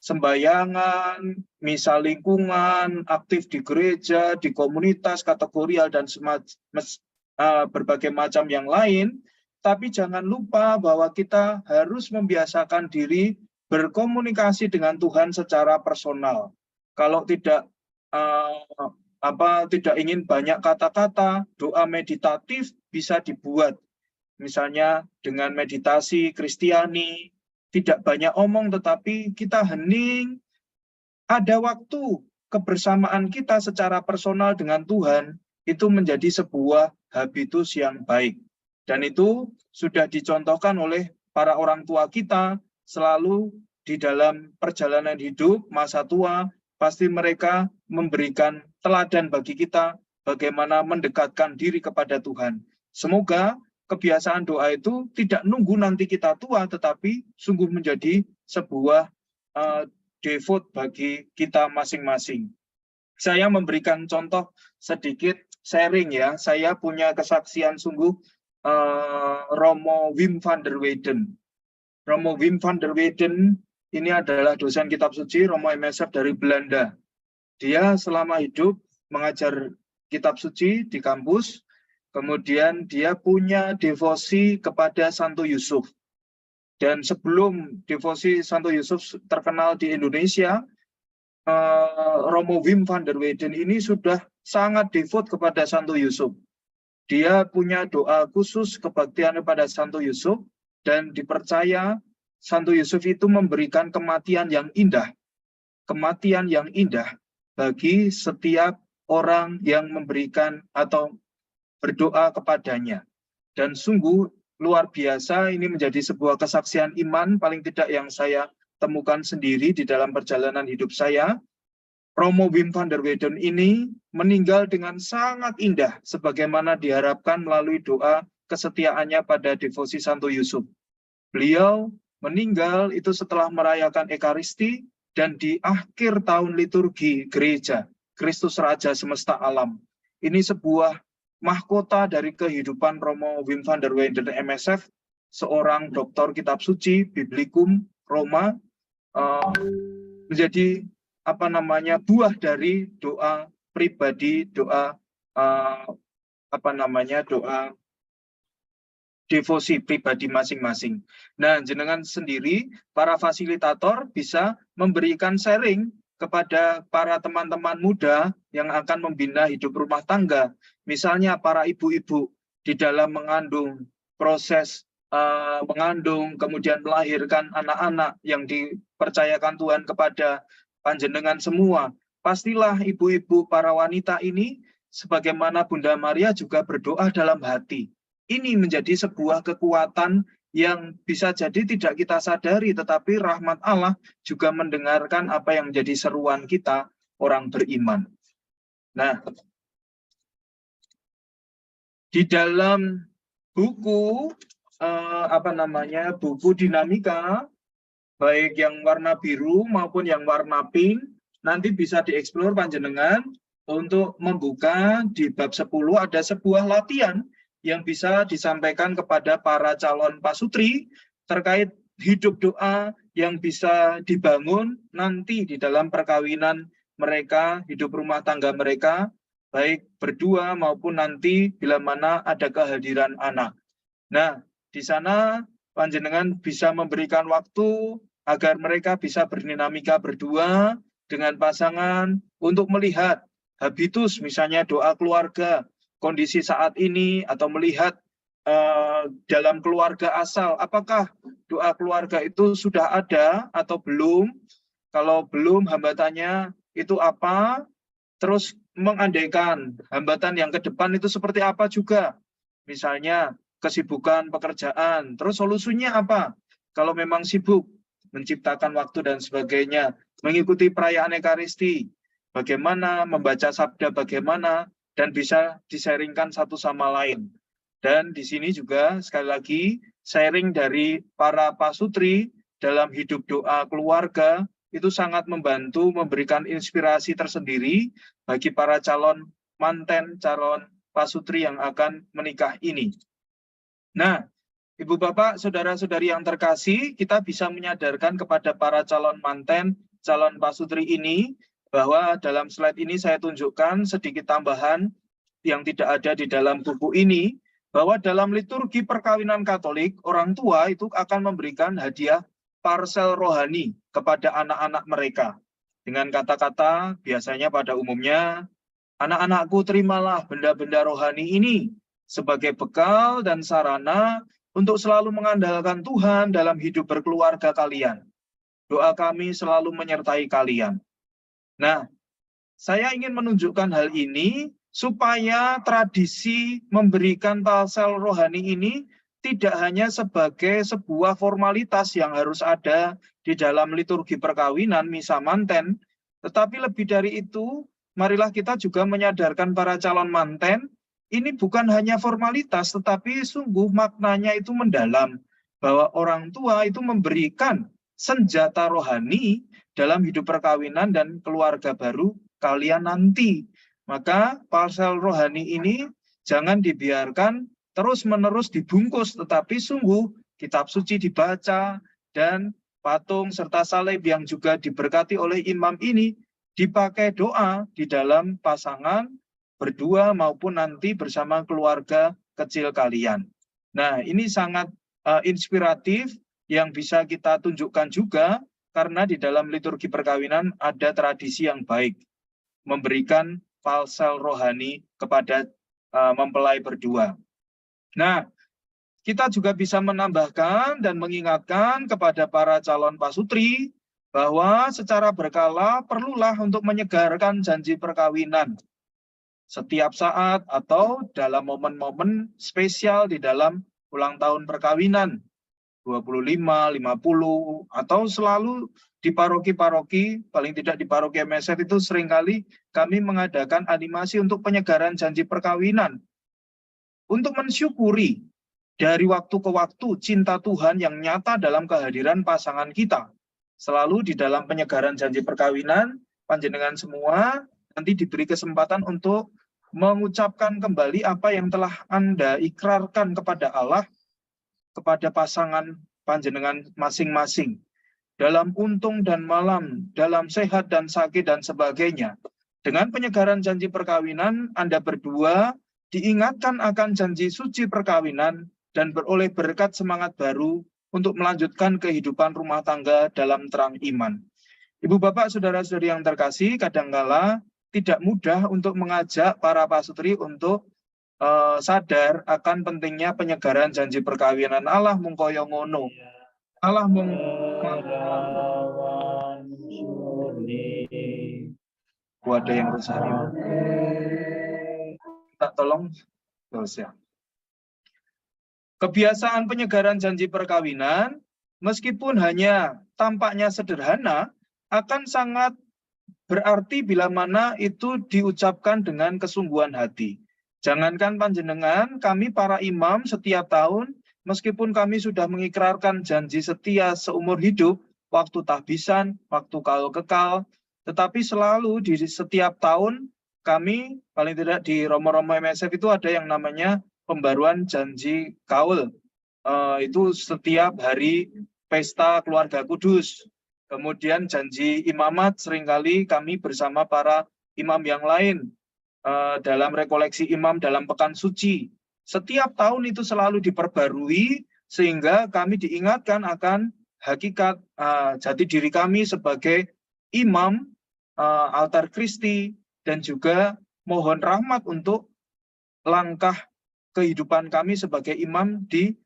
sembayangan, misa lingkungan, aktif di gereja, di komunitas, kategorial, dan berbagai macam yang lain, tapi jangan lupa bahwa kita harus membiasakan diri berkomunikasi dengan Tuhan secara personal. Kalau tidak ingin banyak kata-kata, doa meditatif bisa dibuat. Misalnya dengan meditasi Kristiani, tidak banyak omong tetapi kita hening. Ada waktu kebersamaan kita secara personal dengan Tuhan, itu menjadi sebuah habitus yang baik. Dan itu sudah dicontohkan oleh para orang tua kita selalu di dalam perjalanan hidup masa tua, pasti mereka memberikan teladan bagi kita bagaimana mendekatkan diri kepada Tuhan. Semoga kebiasaan doa itu tidak nunggu nanti kita tua, tetapi sungguh menjadi sebuah devot bagi kita masing-masing. Saya memberikan contoh sedikit sharing ya. Saya punya kesaksian sungguh Romo Wim van der Weyden. Romo Wim van der Weyden ini adalah dosen kitab suci Romo MSF dari Belanda. Dia selama hidup mengajar kitab suci di kampus, kemudian dia punya devosi kepada Santo Yusuf. Dan sebelum devosi Santo Yusuf terkenal di Indonesia, Romo Wim van der Weyden ini sudah sangat devot kepada Santo Yusuf. dia punya doa khusus kebaktian kepada Santo Yusuf, dan dipercaya Santo Yusuf itu memberikan kematian yang indah bagi setiap orang yang memberikan atau berdoa kepadanya. Dan sungguh luar biasa, ini menjadi sebuah kesaksian iman paling tidak yang saya temukan sendiri di dalam perjalanan hidup saya. Romo Wim van der Weyden ini meninggal dengan sangat indah sebagaimana diharapkan melalui doa kesetiaannya pada devosi Santo Yusuf. Beliau meninggal itu setelah merayakan Ekaristi dan di akhir tahun liturgi gereja Kristus Raja Semesta Alam. Ini sebuah mahkota dari kehidupan Romo Wim van der Weyden MSF, seorang doktor kitab suci Biblikum Roma, menjadi buah dari doa pribadi, doa devosi pribadi masing-masing. Nah, jenengan sendiri, para fasilitator bisa memberikan sharing kepada para teman-teman muda yang akan membina hidup rumah tangga. Misalnya para ibu-ibu di dalam mengandung, proses mengandung, kemudian melahirkan anak-anak yang dipercayakan Tuhan kepada panjenengan semua. Pastilah ibu-ibu para wanita ini, sebagaimana Bunda Maria juga berdoa dalam hati. Ini menjadi sebuah kekuatan yang bisa jadi tidak kita sadari, tetapi rahmat Allah juga mendengarkan apa yang menjadi seruan kita, orang beriman. Nah, di dalam buku buku dinamika, baik yang warna biru maupun yang warna pink, nanti bisa dieksplor panjenengan untuk membuka di bab 10 ada sebuah latihan yang bisa disampaikan kepada para calon pasutri terkait hidup doa yang bisa dibangun nanti di dalam perkawinan mereka, hidup rumah tangga mereka, baik berdua maupun nanti bila mana ada kehadiran anak. Nah, di sana panjenengan bisa memberikan waktu agar mereka bisa berdinamika berdua dengan pasangan untuk melihat habitus, misalnya doa keluarga, kondisi saat ini, atau melihat dalam keluarga asal, apakah doa keluarga itu sudah ada atau belum? Kalau belum, hambatannya itu apa? Terus mengandaikan hambatan yang ke depan itu seperti apa juga? Misalnya kesibukan pekerjaan, terus solusinya apa? Kalau memang sibuk, menciptakan waktu dan sebagainya, mengikuti perayaan Ekaristi, bagaimana membaca sabda, bagaimana, dan bisa disaringkan satu sama lain. Dan di sini juga sekali lagi sharing dari para pasutri dalam hidup doa keluarga itu sangat membantu, memberikan inspirasi tersendiri bagi para calon manten, calon pasutri yang akan menikah ini. Nah, Ibu Bapak, saudara-saudari yang terkasih, kita bisa menyadarkan kepada para calon manten, calon pasutri ini, bahwa dalam slide ini saya tunjukkan sedikit tambahan yang tidak ada di dalam buku ini, bahwa dalam liturgi perkawinan Katolik, orang tua itu akan memberikan hadiah parsel rohani kepada anak-anak mereka. Dengan kata-kata, biasanya pada umumnya, anak-anakku terimalah benda-benda rohani ini sebagai bekal dan sarana untuk selalu mengandalkan Tuhan dalam hidup berkeluarga kalian. Doa kami selalu menyertai kalian. Nah, saya ingin menunjukkan hal ini supaya tradisi memberikan parsel rohani ini tidak hanya sebagai sebuah formalitas yang harus ada di dalam liturgi perkawinan, misa manten, tetapi lebih dari itu, marilah kita juga menyadarkan para calon manten, ini bukan hanya formalitas, tetapi sungguh maknanya itu mendalam, bahwa orang tua itu memberikan senjata rohani dalam hidup perkawinan dan keluarga baru kalian nanti. Maka parsel rohani ini jangan dibiarkan terus-menerus dibungkus, tetapi sungguh kitab suci dibaca dan patung serta salib yang juga diberkati oleh imam ini dipakai doa di dalam pasangan, berdua maupun nanti bersama keluarga kecil kalian. Nah, ini sangat inspiratif yang bisa kita tunjukkan juga karena di dalam liturgi perkawinan ada tradisi yang baik, memberikan parsel rohani kepada mempelai berdua. Nah, kita juga bisa menambahkan dan mengingatkan kepada para calon pasutri bahwa secara berkala perlulah untuk menyegarkan janji perkawinan setiap saat atau dalam momen-momen spesial di dalam ulang tahun perkawinan 25, 50, atau selalu di paroki-paroki, paling tidak di paroki MSF itu seringkali kami mengadakan animasi untuk penyegaran janji perkawinan untuk mensyukuri dari waktu ke waktu cinta Tuhan yang nyata dalam kehadiran pasangan kita. Selalu di dalam penyegaran janji perkawinan, panjenengan semua nanti diberi kesempatan untuk mengucapkan kembali apa yang telah Anda ikrarkan kepada Allah, kepada pasangan panjenengan masing-masing. Dalam untung dan malam, dalam sehat dan sakit dan sebagainya. Dengan penyegaran janji perkawinan, Anda berdua diingatkan akan janji suci perkawinan dan beroleh berkat semangat baru untuk melanjutkan kehidupan rumah tangga dalam terang iman. Ibu bapak saudara-saudari yang terkasih, kadangkala tidak mudah untuk mengajak para pasutri untuk sadar akan pentingnya penyegaran janji perkawinan. Allah mungkoyo ngono. Allah ada yang rosari. Tak tolong dosa. Kebiasaan penyegaran janji perkawinan, meskipun hanya tampaknya sederhana, akan sangat berarti bila mana itu diucapkan dengan kesungguhan hati. Jangankan panjenengan, kami para imam setiap tahun, meskipun kami sudah mengikrarkan janji setia seumur hidup, waktu tahbisan, waktu kaul kekal, tetapi selalu di setiap tahun kami, paling tidak di Romo-Romo MSF itu ada yang namanya pembaruan janji kaul. Itu setiap hari pesta keluarga kudus. Kemudian janji imamat seringkali kami bersama para imam yang lain dalam rekoleksi imam dalam pekan suci. Setiap tahun itu selalu diperbarui sehingga kami diingatkan akan hakikat jati diri kami sebagai imam altar Kristi dan juga mohon rahmat untuk langkah kehidupan kami sebagai imam di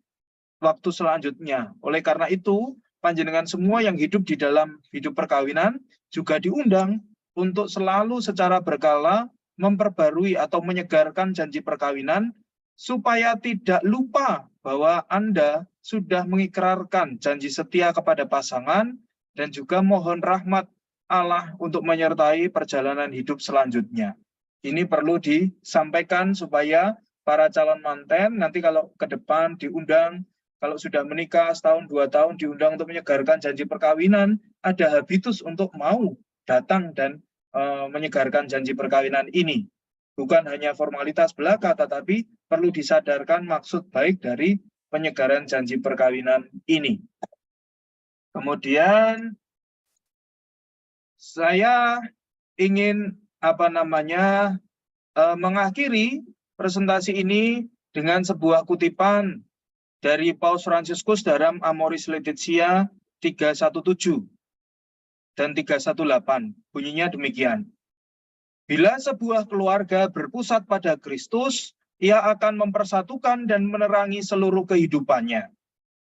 waktu selanjutnya. Oleh karena itu, panjenengan semua yang hidup di dalam hidup perkawinan juga diundang untuk selalu secara berkala memperbarui atau menyegarkan janji perkawinan supaya tidak lupa bahwa Anda sudah mengikrarkan janji setia kepada pasangan dan juga mohon rahmat Allah untuk menyertai perjalanan hidup selanjutnya. Ini perlu disampaikan supaya para calon manten nanti kalau ke depan diundang, kalau sudah menikah setahun 2 tahun diundang untuk menyegarkan janji perkawinan, ada habitus untuk mau datang dan menyegarkan janji perkawinan ini. Bukan hanya formalitas belaka, tetapi perlu disadarkan maksud baik dari penyegaran janji perkawinan ini. Kemudian saya ingin mengakhiri presentasi ini dengan sebuah kutipan dari Paus Fransiskus dalam Amoris Laetitia 317 dan 318. Bunyinya demikian. Bila sebuah keluarga berpusat pada Kristus, ia akan mempersatukan dan menerangi seluruh kehidupannya.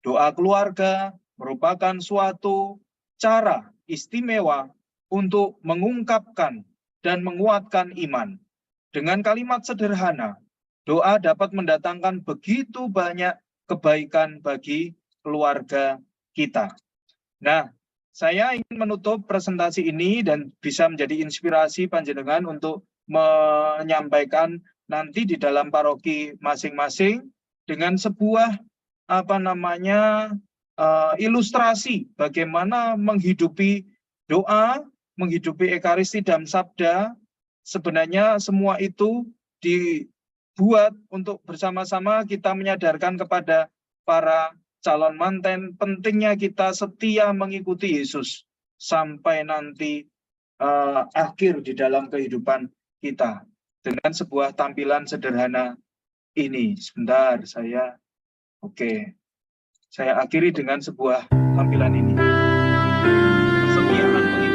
Doa keluarga merupakan suatu cara istimewa untuk mengungkapkan dan menguatkan iman. Dengan kalimat sederhana, doa dapat mendatangkan begitu banyak kebaikan bagi keluarga kita. Nah, saya ingin menutup presentasi ini dan bisa menjadi inspirasi panjenengan untuk menyampaikan nanti di dalam paroki masing-masing dengan sebuah ilustrasi bagaimana menghidupi doa, menghidupi Ekaristi dan Sabda. Sebenarnya semua itu dibuat untuk bersama-sama kita menyadarkan kepada para calon manten pentingnya kita setia mengikuti Yesus sampai nanti akhir di dalam kehidupan kita dengan sebuah tampilan sederhana ini. Sebentar, saya akhiri dengan sebuah tampilan ini. Kesetiaan mengikuti.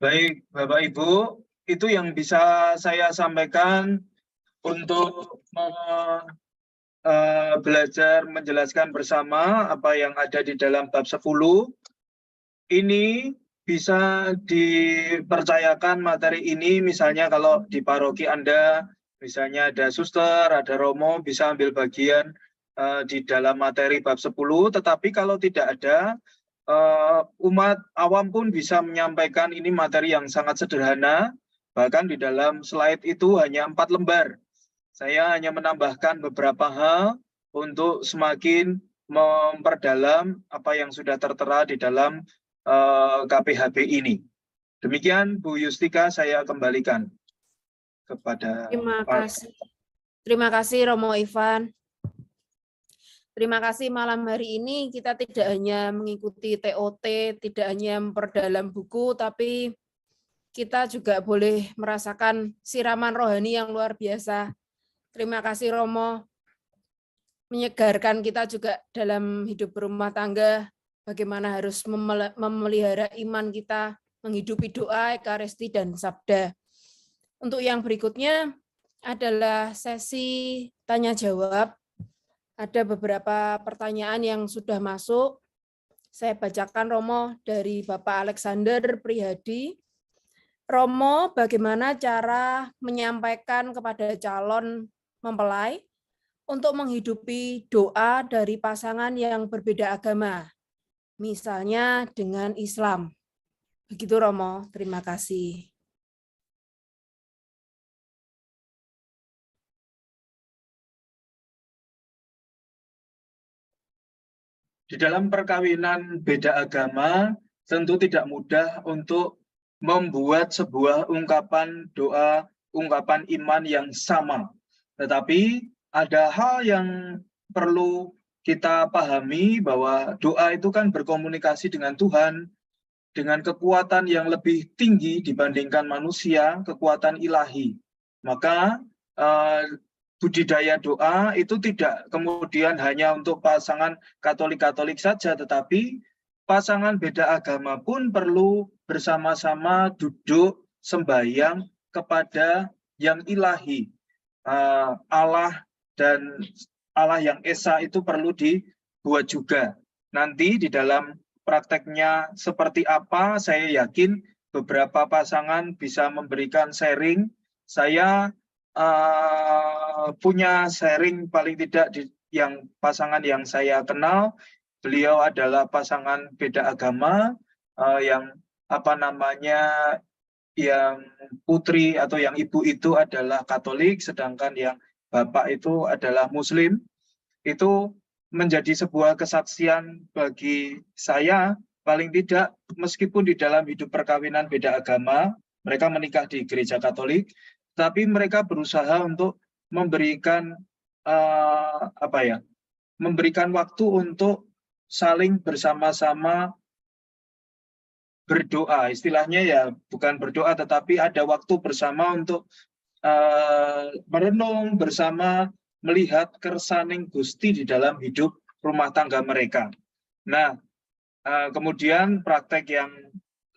Baik, Bapak Ibu, itu yang bisa saya sampaikan untuk belajar menjelaskan bersama apa yang ada di dalam bab 10. Ini bisa dipercayakan materi ini misalnya kalau di paroki Anda, misalnya ada suster, ada romo, bisa ambil bagian di dalam materi bab 10, tetapi kalau tidak ada, umat awam pun bisa menyampaikan. Ini materi yang sangat sederhana, bahkan di dalam slide itu hanya 4 lembar. Saya hanya menambahkan beberapa hal untuk semakin memperdalam apa yang sudah tertera di dalam KPHB ini. Demikian Bu Yustika, saya kembalikan kepada Terima kasih Romo Ivan. Terima kasih malam hari ini kita tidak hanya mengikuti TOT, tidak hanya memperdalam buku, tapi kita juga boleh merasakan siraman rohani yang luar biasa. Terima kasih Romo, menyegarkan kita juga dalam hidup berumah tangga, bagaimana harus memelihara iman kita, menghidupi doa, ekaristi, dan sabda. Untuk yang berikutnya adalah sesi tanya-jawab. Ada beberapa pertanyaan yang sudah masuk. Saya bacakan Romo dari Bapak Alexander Prihadi. Romo, bagaimana cara menyampaikan kepada calon mempelai untuk menghidupi doa dari pasangan yang berbeda agama, misalnya dengan Islam? Begitu Romo, terima kasih. Di dalam perkawinan beda agama, tentu tidak mudah untuk membuat sebuah ungkapan doa, ungkapan iman yang sama. Tetapi ada hal yang perlu kita pahami, bahwa doa itu kan berkomunikasi dengan Tuhan, dengan kekuatan yang lebih tinggi dibandingkan manusia, kekuatan ilahi. Maka budidaya doa itu tidak kemudian hanya untuk pasangan Katolik-Katolik saja, tetapi pasangan beda agama pun perlu bersama-sama duduk sembahyang kepada yang ilahi. Allah dan Allah yang Esa itu perlu dibuat juga. Nanti di dalam prakteknya seperti apa, saya yakin beberapa pasangan bisa memberikan sharing. Saya punya sharing paling tidak yang pasangan yang saya kenal. Beliau adalah pasangan beda agama, yang yang putri atau yang ibu itu adalah Katolik, sedangkan yang bapak itu adalah Muslim. Itu menjadi sebuah kesaksian bagi saya, paling tidak meskipun di dalam hidup perkawinan beda agama, mereka menikah di gereja Katolik, tapi mereka berusaha untuk memberikan memberikan waktu untuk saling bersama-sama berdoa. Istilahnya ya bukan berdoa, tetapi ada waktu bersama untuk merenung bersama, melihat kersaning Gusti di dalam hidup rumah tangga mereka. Nah, kemudian praktek yang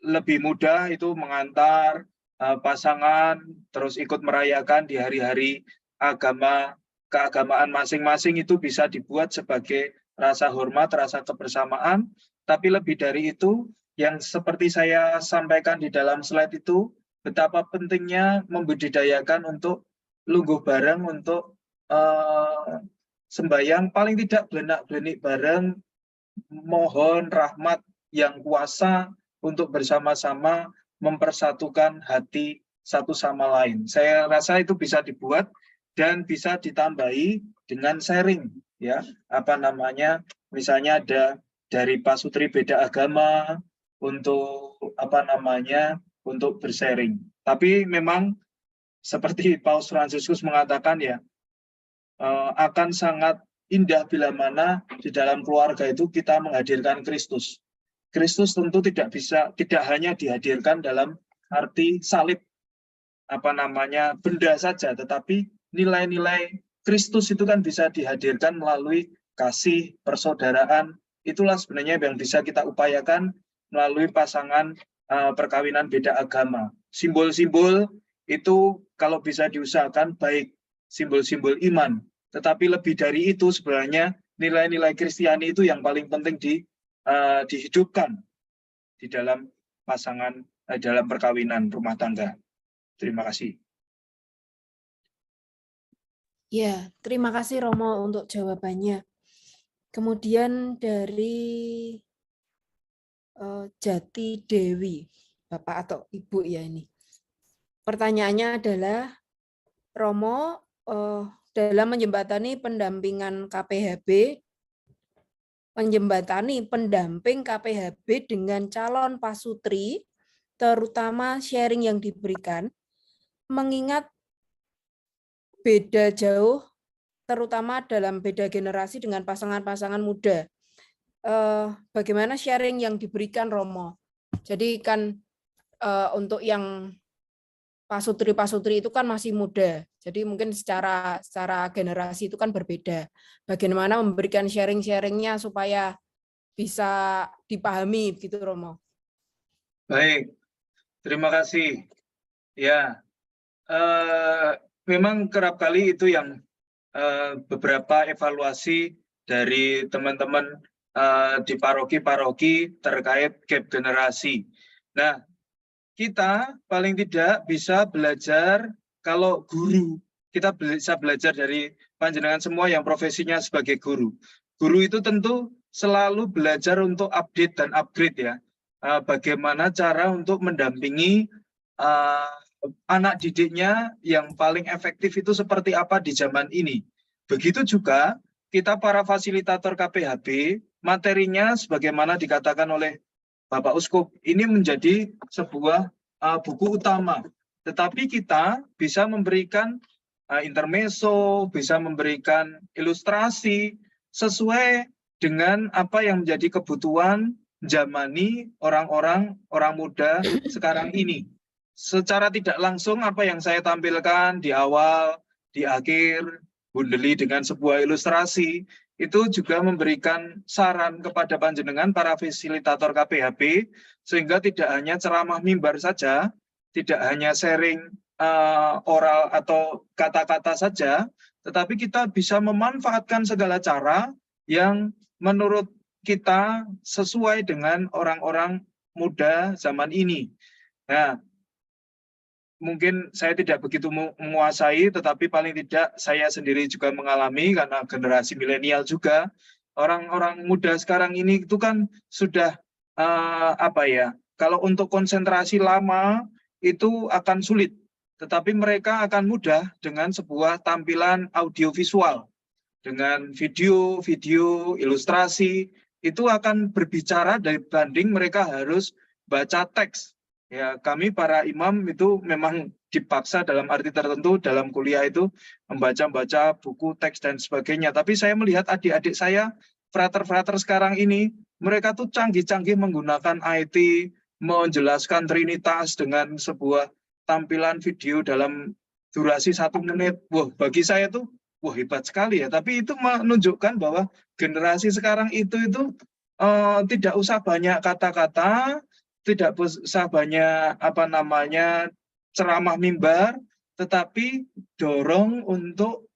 lebih mudah itu mengantar pasangan, terus ikut merayakan di hari-hari keagamaan masing-masing, itu bisa dibuat sebagai rasa hormat, rasa kebersamaan. Tapi lebih dari itu, yang seperti saya sampaikan di dalam slide itu, betapa pentingnya membudidayakan untuk lungguh bareng, untuk sembahyang, paling tidak belenak-belenik bareng, mohon rahmat yang kuasa untuk bersama-sama mempersatukan hati satu sama lain. Saya rasa itu bisa dibuat dan bisa ditambahi dengan sharing, ya, misalnya ada dari pasutri beda agama untuk untuk bersharing. Tapi memang seperti Paus Fransiskus mengatakan, ya, akan sangat indah bila mana di dalam keluarga itu kita menghadirkan Kristus. Kristus tentu tidak hanya dihadirkan dalam arti salib benda saja, tetapi nilai-nilai Kristus itu kan bisa dihadirkan melalui kasih, persaudaraan. Itulah sebenarnya yang bisa kita upayakan melalui pasangan perkawinan beda agama. Simbol-simbol itu kalau bisa diusahakan baik simbol-simbol iman, tetapi lebih dari itu sebenarnya nilai-nilai Kristiani itu yang paling penting dihidupkan di dalam pasangan, dalam perkawinan rumah tangga. Terima kasih. Ya, terima kasih Romo untuk jawabannya. Kemudian dari Jati Dewi, Bapak atau Ibu ya ini. Pertanyaannya adalah, Romo dalam menjembatani pendamping KPHB dengan calon pasutri, terutama sharing yang diberikan, mengingat beda jauh, terutama dalam beda generasi dengan pasangan-pasangan muda. Bagaimana sharing yang diberikan, Romo? Jadi kan untuk yang pasutri-pasutri itu kan masih muda, jadi mungkin secara generasi itu kan berbeda. Bagaimana memberikan sharing-sharingnya supaya bisa dipahami, gitu, Romo? Baik, terima kasih. Ya, memang kerap kali itu yang beberapa evaluasi dari teman-teman di paroki-paroki terkait gap generasi. Nah, kita paling tidak bisa belajar kalau guru, kita bisa belajar dari panjenengan semua yang profesinya sebagai guru. Guru itu tentu selalu belajar untuk update dan upgrade ya. Bagaimana cara untuk mendampingi anak didiknya yang paling efektif itu seperti apa di zaman ini. Begitu juga kita para fasilitator KPHB, materinya sebagaimana dikatakan oleh Bapak Uskup, ini menjadi sebuah buku utama. Tetapi kita bisa memberikan intermezzo, bisa memberikan ilustrasi sesuai dengan apa yang menjadi kebutuhan zamani orang muda sekarang ini. Secara tidak langsung apa yang saya tampilkan di awal, di akhir, bundeli dengan sebuah ilustrasi, itu juga memberikan saran kepada panjenengan para fasilitator KPHB, sehingga tidak hanya ceramah mimbar saja, tidak hanya sharing oral atau kata-kata saja, tetapi kita bisa memanfaatkan segala cara yang menurut kita sesuai dengan orang-orang muda zaman ini. Nah, mungkin saya tidak begitu menguasai, tetapi paling tidak saya sendiri juga mengalami karena generasi milenial juga. Orang-orang muda sekarang ini itu kan sudah kalau untuk konsentrasi lama itu akan sulit, tetapi mereka akan mudah dengan sebuah tampilan audiovisual, dengan video, ilustrasi, itu akan berbicara dibanding mereka harus baca teks. Ya, kami para imam itu memang dipaksa dalam arti tertentu dalam kuliah itu membaca buku, teks dan sebagainya. Tapi saya melihat adik-adik saya, frater-frater sekarang ini, mereka tuh canggih-canggih menggunakan IT, menjelaskan Trinitas dengan sebuah tampilan video dalam durasi 1 menit. Wah, bagi saya tuh, wah hebat sekali ya. Tapi itu menunjukkan bahwa generasi sekarang itu tidak usah banyak kata-kata, tidak usah banyak ceramah mimbar, tetapi dorong untuk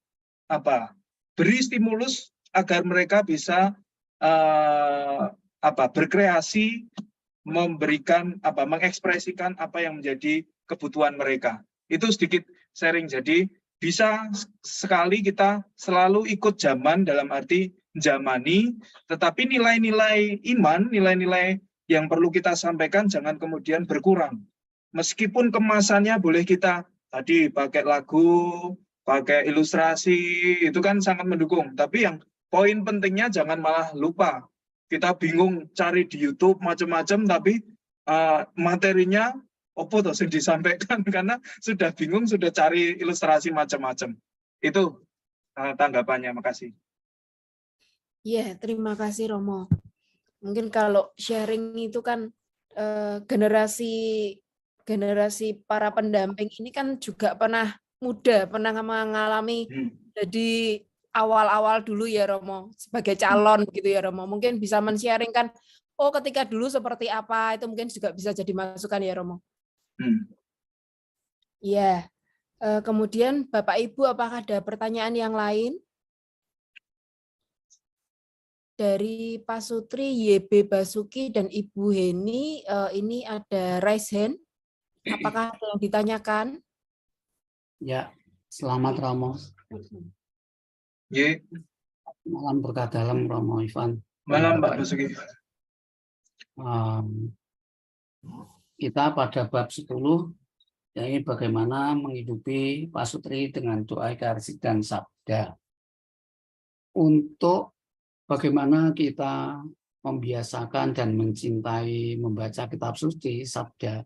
beri stimulus agar mereka bisa berkreasi, mengekspresikan apa yang menjadi kebutuhan mereka. Itu sedikit sharing. Jadi bisa sekali kita selalu ikut zaman dalam arti zamani, tetapi nilai-nilai iman, nilai-nilai yang perlu kita sampaikan jangan kemudian berkurang. Meskipun kemasannya boleh kita tadi pakai lagu, pakai ilustrasi, itu kan sangat mendukung. Tapi yang poin pentingnya jangan malah lupa. Kita bingung cari di YouTube macam-macam, tapi materinya apa tuh yang disampaikan karena sudah bingung, sudah cari ilustrasi macam-macam. Itu tanggapannya. Makasih. Iya, terima kasih Romo. Mungkin kalau sharing itu kan generasi para pendamping ini kan juga pernah muda, pernah mengalami jadi awal-awal dulu ya Romo, sebagai calon gitu ya Romo. Mungkin bisa men-sharingkan oh ketika dulu seperti apa, itu mungkin juga bisa jadi masukan ya Romo. Iya. Kemudian Bapak Ibu, apakah ada pertanyaan yang lain? Dari Pak Sutri, YB Basuki, dan Ibu Heni, ini ada raise hand. Apakah ada yang ditanyakan? Ya, selamat Romo. Ye. Malam berkah dalam Romo Ivan. Malam Pak Basuki. Kita pada bab 10, yaitu bagaimana menghidupi Pak Sutri dengan doa Ekaristik dan Sabda. Untuk bagaimana kita membiasakan dan mencintai membaca kitab suci, Sabda,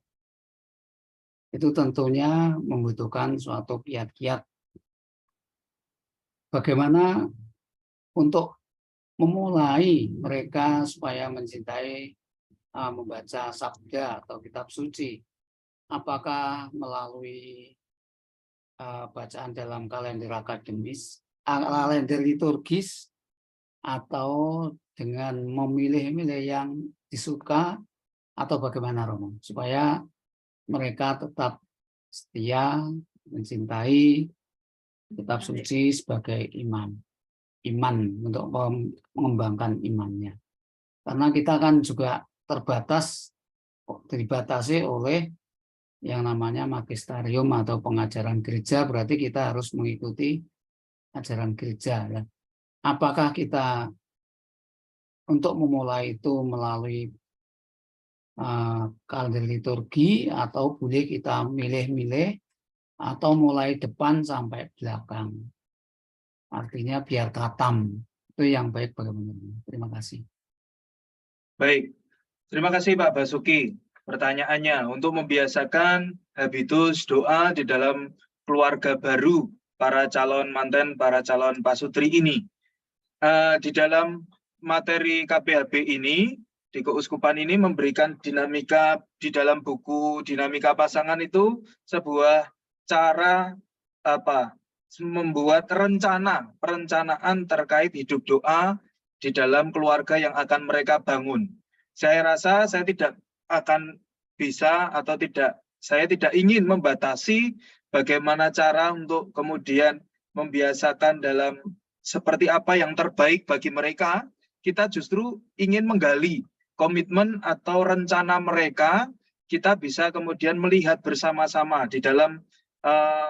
itu tentunya membutuhkan suatu kiat-kiat. Bagaimana untuk memulai mereka supaya mencintai membaca Sabda atau kitab suci. Apakah melalui bacaan dalam kalender akademis, kalender liturgis, atau dengan memilih-milih yang disuka, atau bagaimana Romo, supaya mereka tetap setia mencintai kitab suci sebagai iman untuk mengembangkan imannya. Karena kita kan juga dibatasi oleh yang namanya magisterium atau pengajaran gereja, berarti kita harus mengikuti ajaran gereja. Ya. Apakah kita untuk memulai itu melalui kalender liturgi, atau boleh kita milih-milih, atau mulai depan sampai belakang? Artinya biar katam. Itu yang baik bagaimana? Terima kasih. Baik, terima kasih Pak Basuki. Pertanyaannya, untuk membiasakan habitus doa di dalam keluarga baru para calon manten, para calon Pak Sutri ini. Di dalam materi KPHB ini, di Keuskupan ini memberikan dinamika di dalam buku Dinamika Pasangan itu sebuah cara membuat perencanaan terkait hidup doa di dalam keluarga yang akan mereka bangun. Saya rasa saya tidak akan bisa atau saya tidak ingin membatasi bagaimana cara untuk kemudian membiasakan dalam seperti apa yang terbaik bagi mereka. Kita justru ingin menggali komitmen atau rencana mereka. Kita bisa kemudian melihat bersama-sama di dalam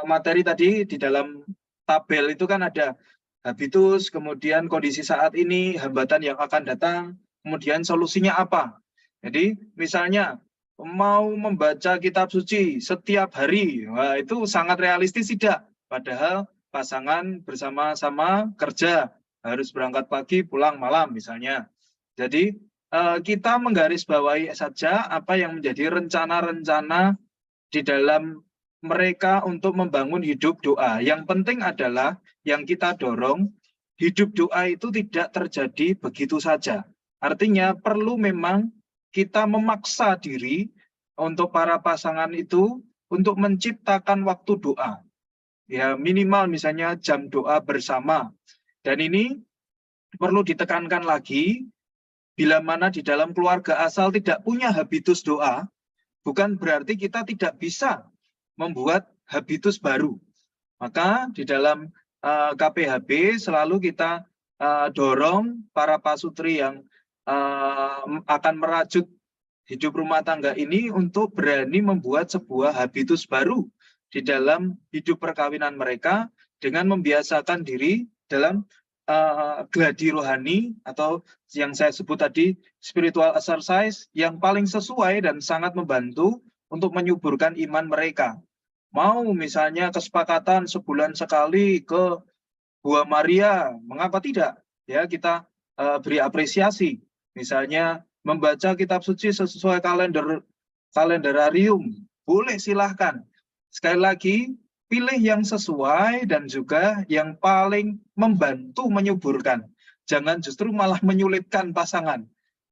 materi tadi, di dalam tabel itu kan ada habitus, kemudian kondisi saat ini, hambatan yang akan datang, kemudian solusinya apa. Jadi misalnya mau membaca kitab suci setiap hari, wah, itu sangat realistis tidak. Padahal pasangan bersama-sama kerja, harus berangkat pagi, pulang malam misalnya. Jadi kita menggarisbawahi saja apa yang menjadi rencana-rencana di dalam mereka untuk membangun hidup doa. Yang penting adalah yang kita dorong, hidup doa itu tidak terjadi begitu saja. Artinya perlu memang kita memaksa diri untuk para pasangan itu untuk menciptakan waktu doa. Ya, minimal misalnya jam doa bersama. Dan ini perlu ditekankan lagi, bila mana di dalam keluarga asal tidak punya habitus doa, bukan berarti kita tidak bisa membuat habitus baru. Maka di dalam KPHB selalu kita dorong para pasutri yang akan merajut hidup rumah tangga ini untuk berani membuat sebuah habitus baru di dalam hidup perkawinan mereka dengan membiasakan diri dalam gladi rohani atau yang saya sebut tadi spiritual exercise yang paling sesuai dan sangat membantu untuk menyuburkan iman mereka. Mau misalnya kesepakatan sebulan sekali ke Gua Maria, mengapa tidak? Ya, kita beri apresiasi. Misalnya membaca kitab suci sesuai kalenderarium, boleh silahkan. Sekali lagi, pilih yang sesuai dan juga yang paling membantu menyuburkan. Jangan justru malah menyulitkan pasangan.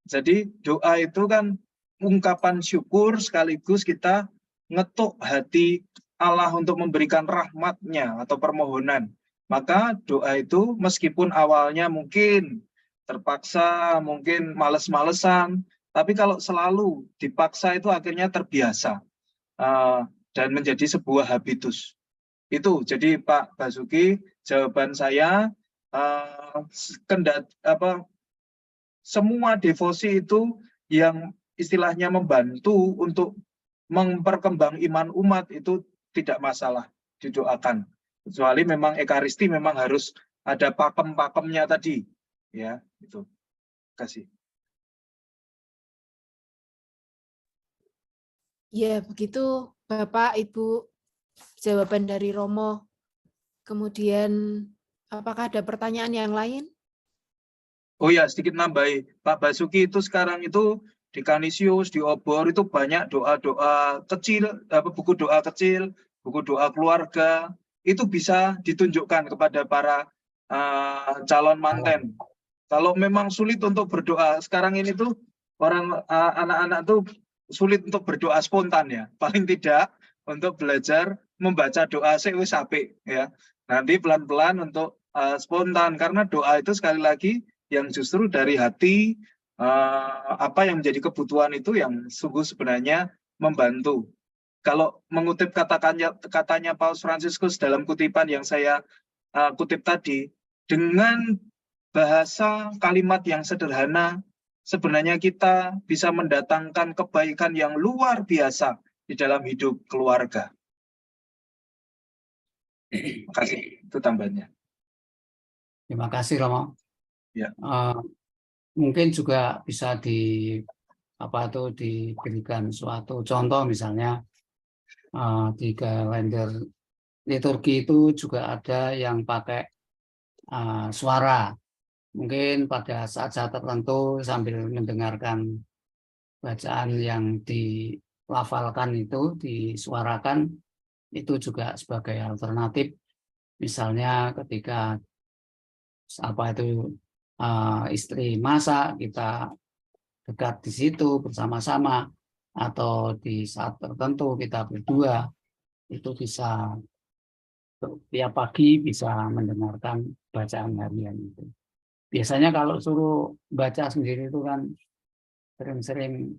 Jadi doa itu kan ungkapan syukur sekaligus kita ngetuk hati Allah untuk memberikan rahmat-Nya atau permohonan. Maka doa itu meskipun awalnya mungkin terpaksa, mungkin males-malesan, Tapi kalau selalu dipaksa itu akhirnya terbiasa dan menjadi sebuah habitus. Itu jadi Pak Basuki, jawaban saya semua devosi itu yang istilahnya membantu untuk memperkembang iman umat itu tidak masalah, didoakan. Kecuali memang ekaristi memang harus ada pakem-pakemnya tadi, ya itu. Terima kasih. Ya, begitu Bapak, Ibu, jawaban dari Romo. Kemudian, apakah ada pertanyaan yang lain? Oh ya, sedikit nambahi. Pak Basuki itu sekarang itu di Kanisius, di Obor itu banyak doa-doa kecil, buku doa kecil, buku doa keluarga. Itu bisa ditunjukkan kepada para calon manten. Kalau memang sulit untuk berdoa, sekarang ini tuh orang anak-anak tuh sulit untuk berdoa spontan ya. Paling tidak untuk belajar membaca doa wis apik ya. Nanti pelan-pelan untuk spontan, karena doa itu sekali lagi yang justru dari hati, apa yang menjadi kebutuhan itu yang sungguh sebenarnya membantu. Kalau mengutip katanya Paus Fransiskus dalam kutipan yang saya kutip tadi, dengan bahasa kalimat yang sederhana, sebenarnya kita bisa mendatangkan kebaikan yang luar biasa di dalam hidup keluarga. Terima kasih, itu tambahannya. Terima kasih Romo. Ya. Mungkin juga bisa diberikan suatu contoh, misalnya di kalender liturgi itu juga ada yang pakai suara. Mungkin pada saat-saat tertentu sambil mendengarkan bacaan yang dilafalkan itu, disuarakan, itu juga sebagai alternatif. Misalnya ketika istri masak, kita dekat di situ bersama-sama, atau di saat tertentu kita berdua itu bisa tiap pagi bisa mendengarkan bacaan harian itu. Biasanya kalau suruh baca sendiri itu kan sering-sering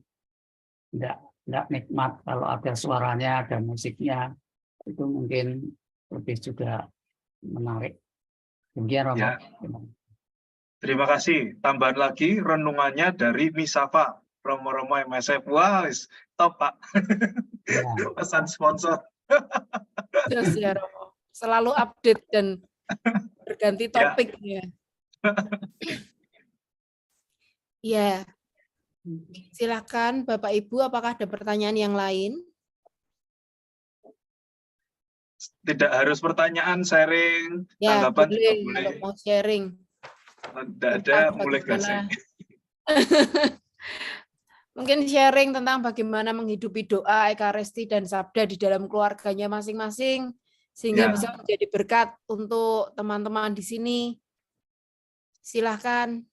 enggak nikmat. Kalau ada suaranya, ada musiknya, itu mungkin lebih juga menarik. Demikian Romo. Ya. Terima kasih. Tambahan lagi renungannya dari Misafa, Romo-Romo MSF. Wah, top Pak. Ya. Pesan sponsor. Terus ya Romo, selalu update dan berganti topik ya. Ya, silakan Bapak Ibu, apakah ada pertanyaan yang lain? Tidak harus pertanyaan, sharing, Ya, tanggapan juga boleh. boleh. Kalau mau sharing. Tidak ada, mulai gasing. Mungkin sharing tentang bagaimana menghidupi doa, ekaristi, dan sabda di dalam keluarganya masing-masing, sehingga bisa menjadi berkat untuk teman-teman di sini. Silahkan.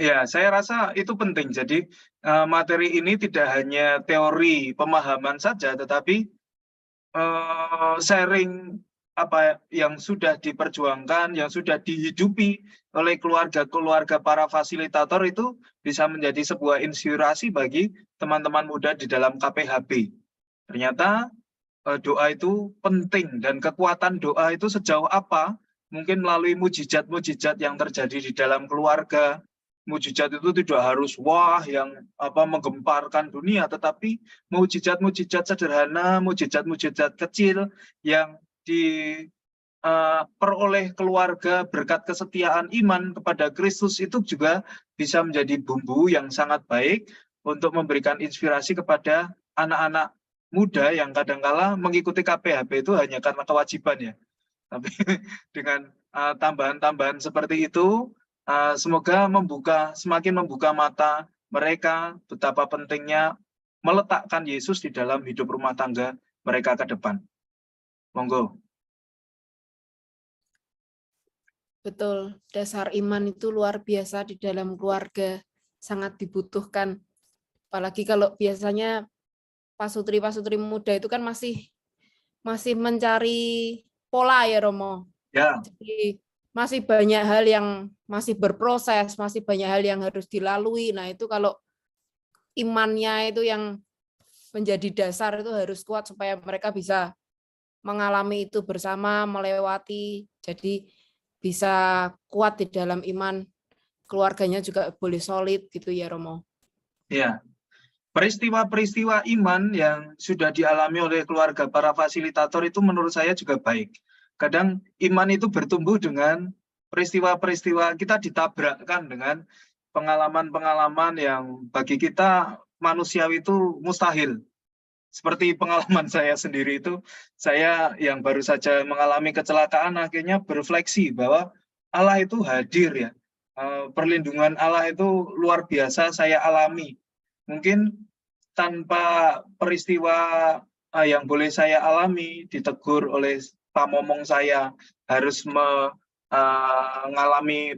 Ya, saya rasa itu penting. Jadi materi ini tidak hanya teori pemahaman saja, tetapi sharing apa yang sudah diperjuangkan, yang sudah dihidupi oleh keluarga-keluarga para fasilitator itu bisa menjadi sebuah inspirasi bagi teman-teman muda di dalam KPHB. Ternyata doa itu penting, dan kekuatan doa itu sejauh apa mungkin melalui mujizat-mujizat yang terjadi di dalam keluarga. Mujizat itu tidak harus yang menggemparkan dunia, tetapi mujizat-mujizat sederhana, mujizat-mujizat kecil yang diperoleh keluarga berkat kesetiaan iman kepada Kristus itu juga bisa menjadi bumbu yang sangat baik untuk memberikan inspirasi kepada anak-anak muda yang kadangkala mengikuti KPHB itu hanya karena kewajiban ya. Tapi dengan tambahan-tambahan seperti itu, semoga semakin membuka mata mereka betapa pentingnya meletakkan Yesus di dalam hidup rumah tangga mereka ke depan. Monggo. Betul, dasar iman itu luar biasa di dalam keluarga, sangat dibutuhkan. Apalagi kalau biasanya pasutri-pasutri muda itu kan masih mencari pola ya Romo. Ya. Jadi masih banyak hal yang masih berproses, masih banyak hal yang harus dilalui. Nah, itu kalau imannya itu yang menjadi dasar itu harus kuat supaya mereka bisa mengalami itu bersama, melewati, jadi bisa kuat di dalam iman, keluarganya juga boleh solid gitu ya Romo. Ya, peristiwa-peristiwa iman yang sudah dialami oleh keluarga para fasilitator itu menurut saya juga baik. Kadang iman itu bertumbuh dengan peristiwa-peristiwa, kita ditabrakkan dengan pengalaman-pengalaman yang bagi kita manusiawi itu mustahil. Seperti pengalaman saya sendiri itu, saya yang baru saja mengalami kecelakaan akhirnya berefleksi bahwa Allah itu hadir ya. Perlindungan Allah itu luar biasa saya alami. Mungkin tanpa peristiwa yang boleh saya alami, ditegur oleh pamomong saya, harus mengalami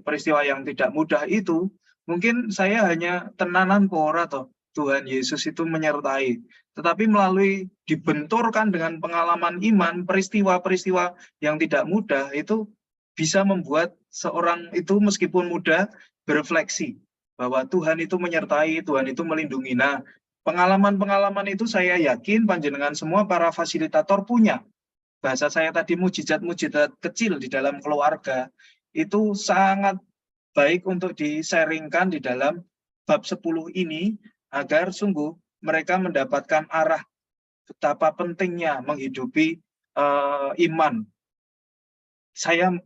peristiwa yang tidak mudah itu, mungkin saya hanya tenanan pora toh, Tuhan Yesus itu menyertai. Tetapi melalui dibenturkan dengan pengalaman iman, peristiwa-peristiwa yang tidak mudah, itu bisa membuat seorang itu meskipun muda berefleksi bahwa Tuhan itu menyertai, Tuhan itu melindungi. Nah, pengalaman-pengalaman itu saya yakin panjenengan semua para fasilitator punya. Bahasa saya tadi mujizat-mujizat kecil di dalam keluarga itu sangat baik untuk di-sharingkan di dalam bab 10 ini agar sungguh mereka mendapatkan arah betapa pentingnya menghidupi iman. Saya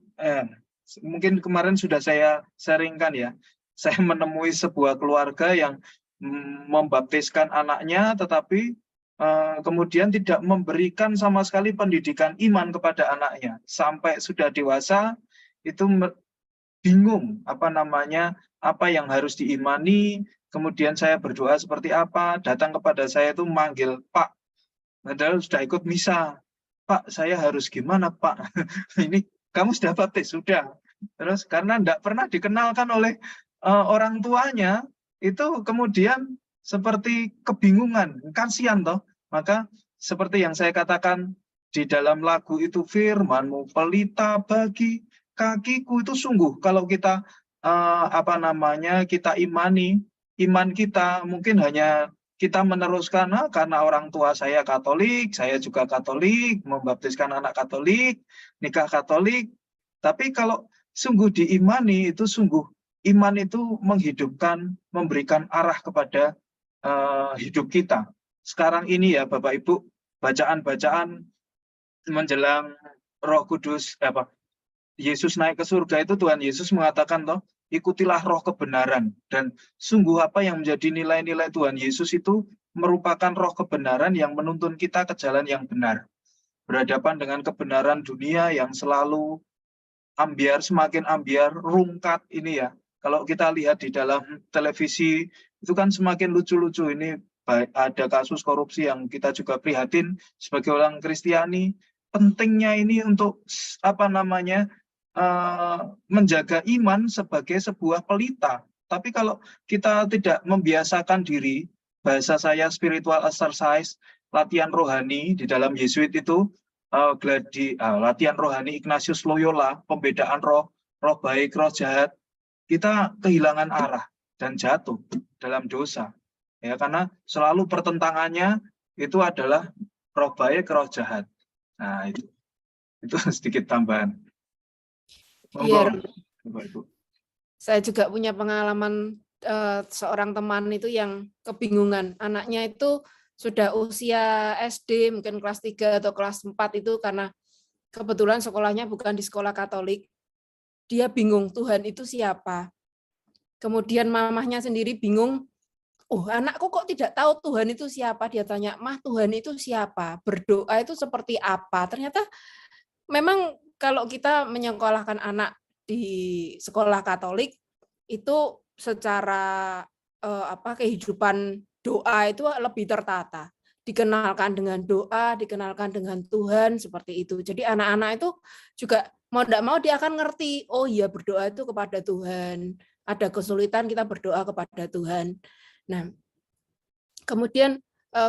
mungkin kemarin sudah saya sharingkan ya, saya menemui sebuah keluarga yang membaptiskan anaknya tetapi kemudian tidak memberikan sama sekali pendidikan iman kepada anaknya. Sampai sudah dewasa itu bingung apa yang harus diimani. Kemudian saya berdoa seperti apa, datang kepada saya itu manggil Pak, padahal sudah ikut misa. Pak, saya harus gimana Pak? Ini kamu sudah baptis? Sudah. Terus karena tidak pernah dikenalkan oleh orang tuanya, itu kemudian seperti kebingungan, kasihan toh. Maka seperti yang saya katakan di dalam lagu itu, firman-Mu pelita bagi kakiku, itu sungguh kalau kita kita imani, iman kita mungkin hanya kita meneruskan karena orang tua saya Katolik, saya juga Katolik, membaptiskan anak Katolik, nikah Katolik. Tapi kalau sungguh diimani itu sungguh iman itu menghidupkan, memberikan arah kepada hidup kita. Sekarang ini ya Bapak Ibu, bacaan-bacaan menjelang Roh Kudus Yesus naik ke surga itu Tuhan Yesus mengatakan toh, ikutilah roh kebenaran. Dan sungguh apa yang menjadi nilai-nilai Tuhan Yesus itu merupakan roh kebenaran yang menuntun kita ke jalan yang benar. Berhadapan dengan kebenaran dunia yang selalu ambiar, semakin ambiar, rungkat ini ya. Kalau kita lihat di dalam televisi, itu kan semakin lucu-lucu. Ini ada kasus korupsi yang kita juga prihatin sebagai orang Kristiani. Pentingnya ini untuk menjaga iman sebagai sebuah pelita. Tapi kalau kita tidak membiasakan diri, bahasa saya spiritual exercise, latihan rohani di dalam Yesuit itu, latihan rohani Ignatius Loyola, pembedaan roh baik, roh jahat, kita kehilangan arah dan jatuh dalam dosa. Ya, karena selalu pertentangannya itu adalah roh baik, roh jahat. Nah, itu sedikit tambahan. Iya, saya juga punya pengalaman seorang teman itu yang kebingungan. Anaknya itu sudah usia SD, mungkin kelas 3 atau kelas 4 itu karena kebetulan sekolahnya bukan di sekolah Katolik. Dia bingung, Tuhan itu siapa? Kemudian mamahnya sendiri bingung, anakku kok tidak tahu Tuhan itu siapa? Dia tanya, Mah, Tuhan itu siapa? Berdoa itu seperti apa? Ternyata memang kalau kita menyekolahkan anak di sekolah Katolik itu secara kehidupan doa itu lebih tertata, dikenalkan dengan doa, dikenalkan dengan Tuhan seperti itu. Jadi anak-anak itu juga mau tidak mau dia akan ngerti, oh iya berdoa itu kepada Tuhan. Ada kesulitan kita berdoa kepada Tuhan. Nah, kemudian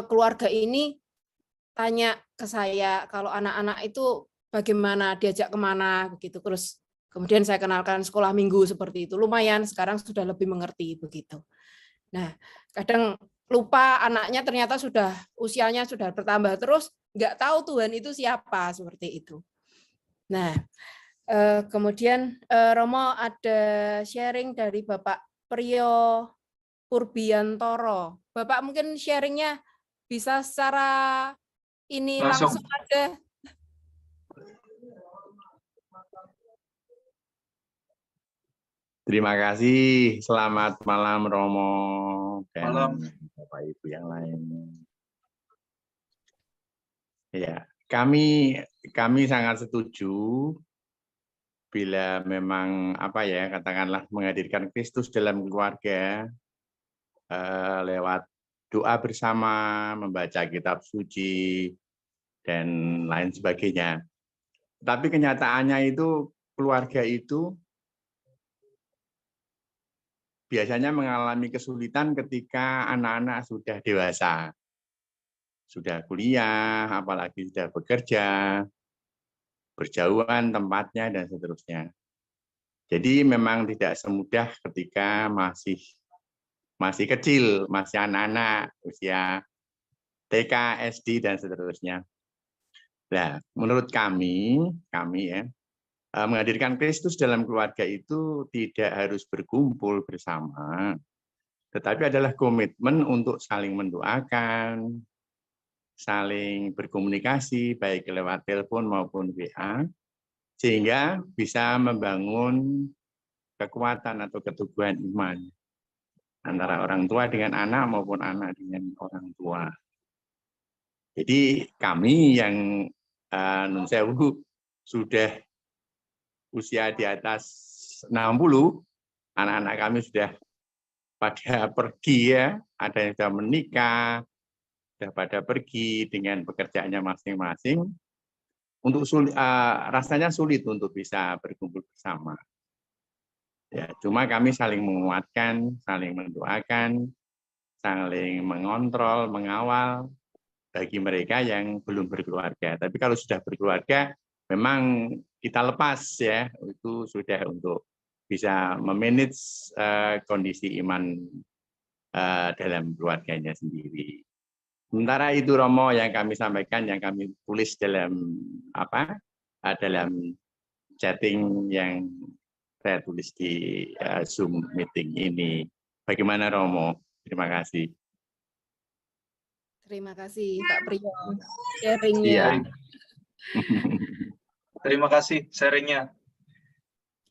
keluarga ini tanya ke saya kalau anak-anak itu bagaimana, diajak kemana begitu. Terus Kemudian saya kenalkan sekolah minggu seperti itu. Lumayan sekarang sudah lebih mengerti begitu. Nah, kadang lupa anaknya ternyata sudah usianya sudah bertambah terus, nggak tahu Tuhan itu siapa seperti itu. Nah, kemudian Romo ada sharing dari Bapak Priyo Purbiantoro. Bapak mungkin sharingnya bisa secara ini langsung aja. Terima kasih. Selamat malam Romo dan Malam. Bapak Ibu yang lain. Ya, kami sangat setuju bila memang katakanlah menghadirkan Kristus dalam keluarga lewat doa bersama, membaca kitab suci dan lain sebagainya. Tapi kenyataannya itu keluarga itu biasanya mengalami kesulitan ketika anak-anak sudah dewasa, sudah kuliah, apalagi sudah bekerja, berjauhan tempatnya, dan seterusnya. Jadi memang tidak semudah ketika masih kecil, masih anak-anak, usia TK, SD, dan seterusnya. Nah, menurut kami ya, menghadirkan Kristus dalam keluarga itu tidak harus berkumpul bersama, tetapi adalah komitmen untuk saling mendoakan, saling berkomunikasi, baik lewat telepon maupun WA, sehingga bisa membangun kekuatan atau keteguhan iman antara orang tua dengan anak maupun anak dengan orang tua. Jadi kami yang nun sewu sudah usia di atas 60, anak-anak kami sudah pada pergi ya, ada yang sudah menikah, sudah pada pergi dengan pekerjaannya masing-masing. Untuk rasanya sulit untuk bisa berkumpul bersama. Ya, cuma kami saling menguatkan, saling mendoakan, saling mengontrol, mengawal bagi mereka yang belum berkeluarga. Tapi kalau sudah berkeluarga, memang kita lepas ya, itu sudah untuk bisa memanage kondisi iman dalam keluarganya sendiri. Sementara itu Romo yang kami sampaikan, yang kami tulis dalam dalam chatting yang saya tulis di Zoom meeting ini. Bagaimana Romo? Terima kasih. Terima kasih Pak Priyo sharingnya. Iya. Terima kasih sharingnya.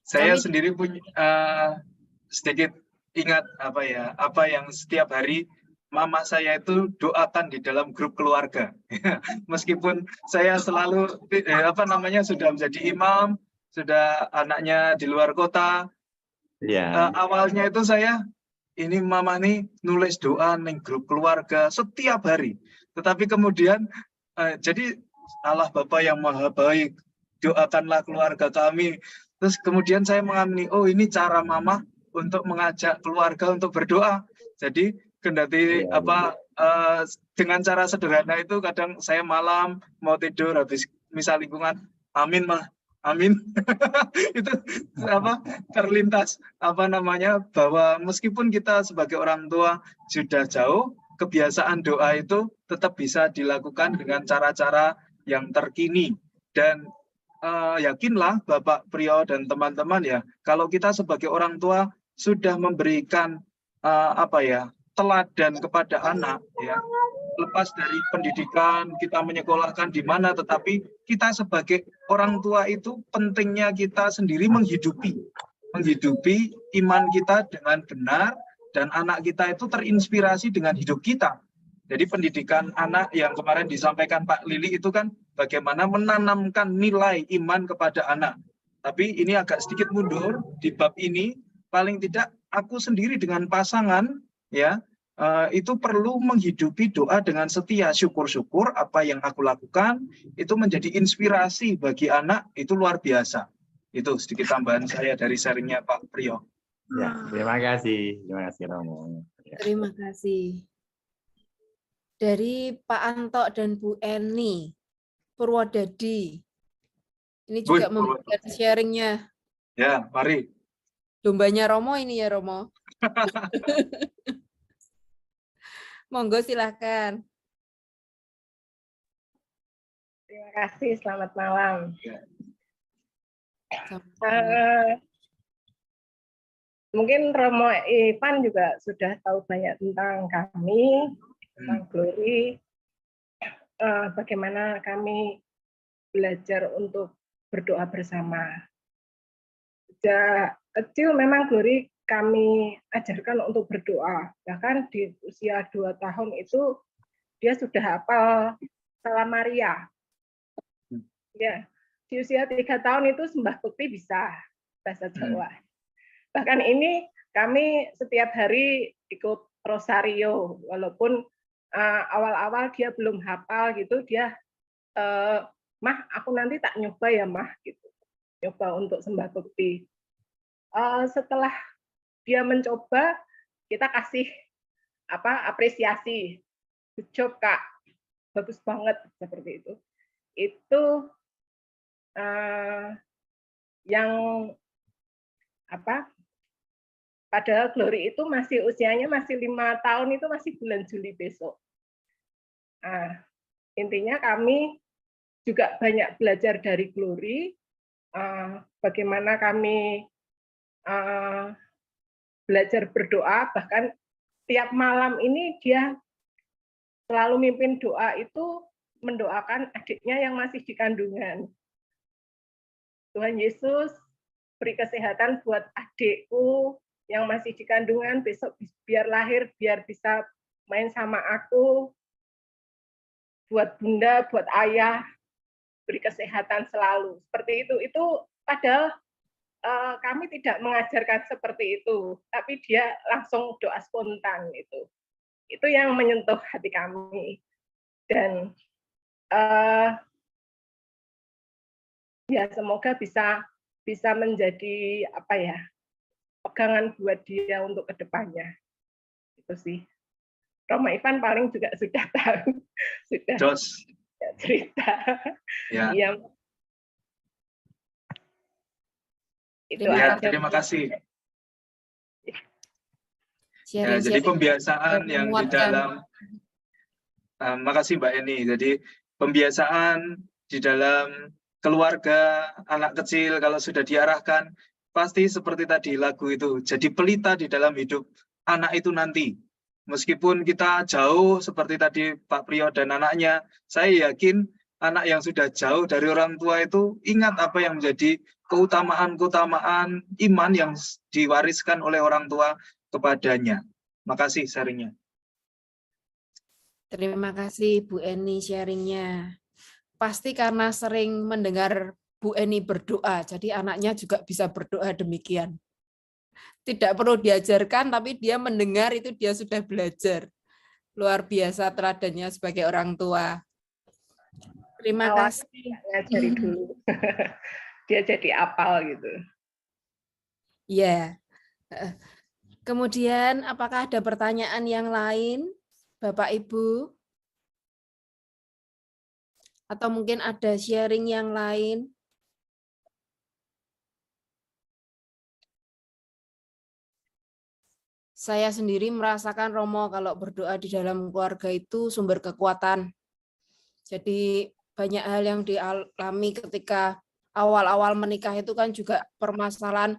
Saya sendiri punya sedikit ingat apa yang setiap hari mama saya itu doakan di dalam grup keluarga. Meskipun saya selalu sudah menjadi imam, sudah anaknya di luar kota. Awalnya itu ini mama nih nulis doa nih grup keluarga setiap hari. Tetapi kemudian jadi Allah Bapa yang Maha Baik, doakanlah keluarga kami. Terus kemudian saya mengamini, oh ini cara mama untuk mengajak keluarga untuk berdoa. Jadi kendati dengan cara sederhana itu kadang saya malam mau tidur habis misal lingkungan, amin mah, amin. Itu terlintas bahwa meskipun kita sebagai orang tua sudah jauh, kebiasaan doa itu tetap bisa dilakukan dengan cara-cara yang terkini. Dan yakinlah Bapak Priyo dan teman-teman ya, kalau kita sebagai orang tua sudah memberikan teladan kepada anak ya, lepas dari pendidikan kita menyekolahkan di mana, tetapi kita sebagai orang tua itu pentingnya kita sendiri menghidupi iman kita dengan benar, dan anak kita itu terinspirasi dengan hidup kita. Jadi pendidikan anak yang kemarin disampaikan Pak Lili itu kan bagaimana menanamkan nilai iman kepada anak. Tapi ini agak sedikit mundur di bab ini, paling tidak aku sendiri dengan pasangan ya, itu perlu menghidupi doa dengan setia. Syukur-syukur apa yang aku lakukan itu menjadi inspirasi bagi anak, itu luar biasa. Itu sedikit tambahan saya dari sharingnya Pak Priyo. Ya, terima kasih Romo. Ya. Terima kasih. Dari Pak Anto dan Bu Eni Purwodadi, ini juga memberikan sharingnya Ya, mari. Dombanya Romo ini ya Romo. Monggo silakan. Terima kasih, selamat malam. Sama-sama. Mungkin Romo Ivan juga sudah tahu banyak tentang kami, tentang Glory, bagaimana kami belajar untuk berdoa bersama. Sejak kecil memang Glory kami ajarkan untuk berdoa. Bahkan di usia 2 tahun itu dia sudah hafal Salam Maria. Ya, di usia 3 tahun itu sembah bukti bisa bahasa Jawa. Bahkan ini kami setiap hari ikut rosario, walaupun awal-awal dia belum hafal gitu, dia Mah, aku nanti tak nyoba ya Mah gitu, nyoba untuk sembah bukti. Setelah dia mencoba, kita kasih apresiasi, good job Kak, bagus banget seperti itu. Itu yang padahal Glory itu masih usianya masih 5 tahun, itu masih bulan Juli besok. Intinya kami juga banyak belajar dari Glory, bagaimana kami belajar berdoa, bahkan tiap malam ini dia selalu mimpin doa itu mendoakan adiknya yang masih di kandungan. Tuhan Yesus, beri kesehatan buat adikku yang masih di kandungan, besok biar lahir, biar bisa main sama aku. Buat bunda, buat ayah, beri kesehatan selalu. Seperti itu. Itu padahal kami tidak mengajarkan seperti itu, tapi dia langsung doa spontan itu. Itu yang menyentuh hati kami. Dan ya semoga bisa menjadi pegangan buat dia untuk kedepannya. Itu sih. Romo Ivan paling juga sudah tahu, sudah cerita. Ya. Ya. Itu Ya, aja. terima kasih. Sharing, jadi pembiasaan yang di dalam, makasih Mbak Eni. Jadi pembiasaan di dalam keluarga, anak kecil kalau sudah diarahkan, pasti seperti tadi lagu itu, jadi pelita di dalam hidup anak itu nanti. Meskipun kita jauh seperti tadi Pak Priyo dan anaknya, saya yakin anak yang sudah jauh dari orang tua itu ingat apa yang menjadi keutamaan iman yang diwariskan oleh orang tua kepadanya. Makasih sharingnya. Terima kasih Bu Eni sharingnya. Pasti karena sering mendengar Bu Eni berdoa, jadi anaknya juga bisa berdoa demikian. Tidak perlu diajarkan, tapi dia mendengar itu dia sudah belajar. Luar biasa teladannya sebagai orang tua. Terima kasih. Ngajari dulu. Dia jadi apal gitu. Ya. Kemudian apakah ada pertanyaan yang lain, Bapak Ibu? Atau mungkin ada sharing yang lain? Saya sendiri merasakan Romo kalau berdoa di dalam keluarga itu sumber kekuatan. Jadi banyak hal yang dialami ketika awal-awal menikah itu kan juga permasalahan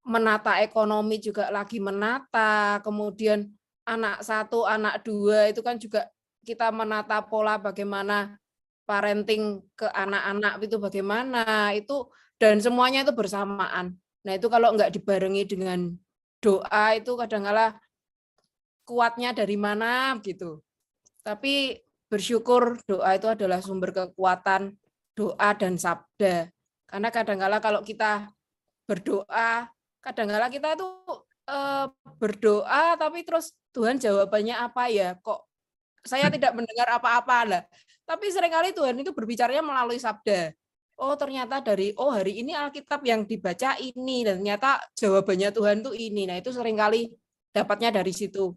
menata ekonomi juga lagi menata, kemudian anak 1, anak 2 itu kan juga kita menata pola bagaimana parenting ke anak-anak itu bagaimana, itu dan semuanya itu bersamaan. Nah itu kalau nggak dibarengi dengan doa itu kadang-kala kuatnya dari mana gitu. Tapi bersyukur doa itu adalah sumber kekuatan, doa dan sabda. Karena kadang-kala kalau kita berdoa, kadang-kala kita itu berdoa tapi terus Tuhan jawabannya apa ya? Kok saya tidak mendengar apa-apa lah. Tapi seringkali Tuhan itu berbicaranya melalui sabda. Oh ternyata hari ini Alkitab yang dibaca ini, dan ternyata jawabannya Tuhan tuh ini. Nah itu seringkali dapatnya dari situ.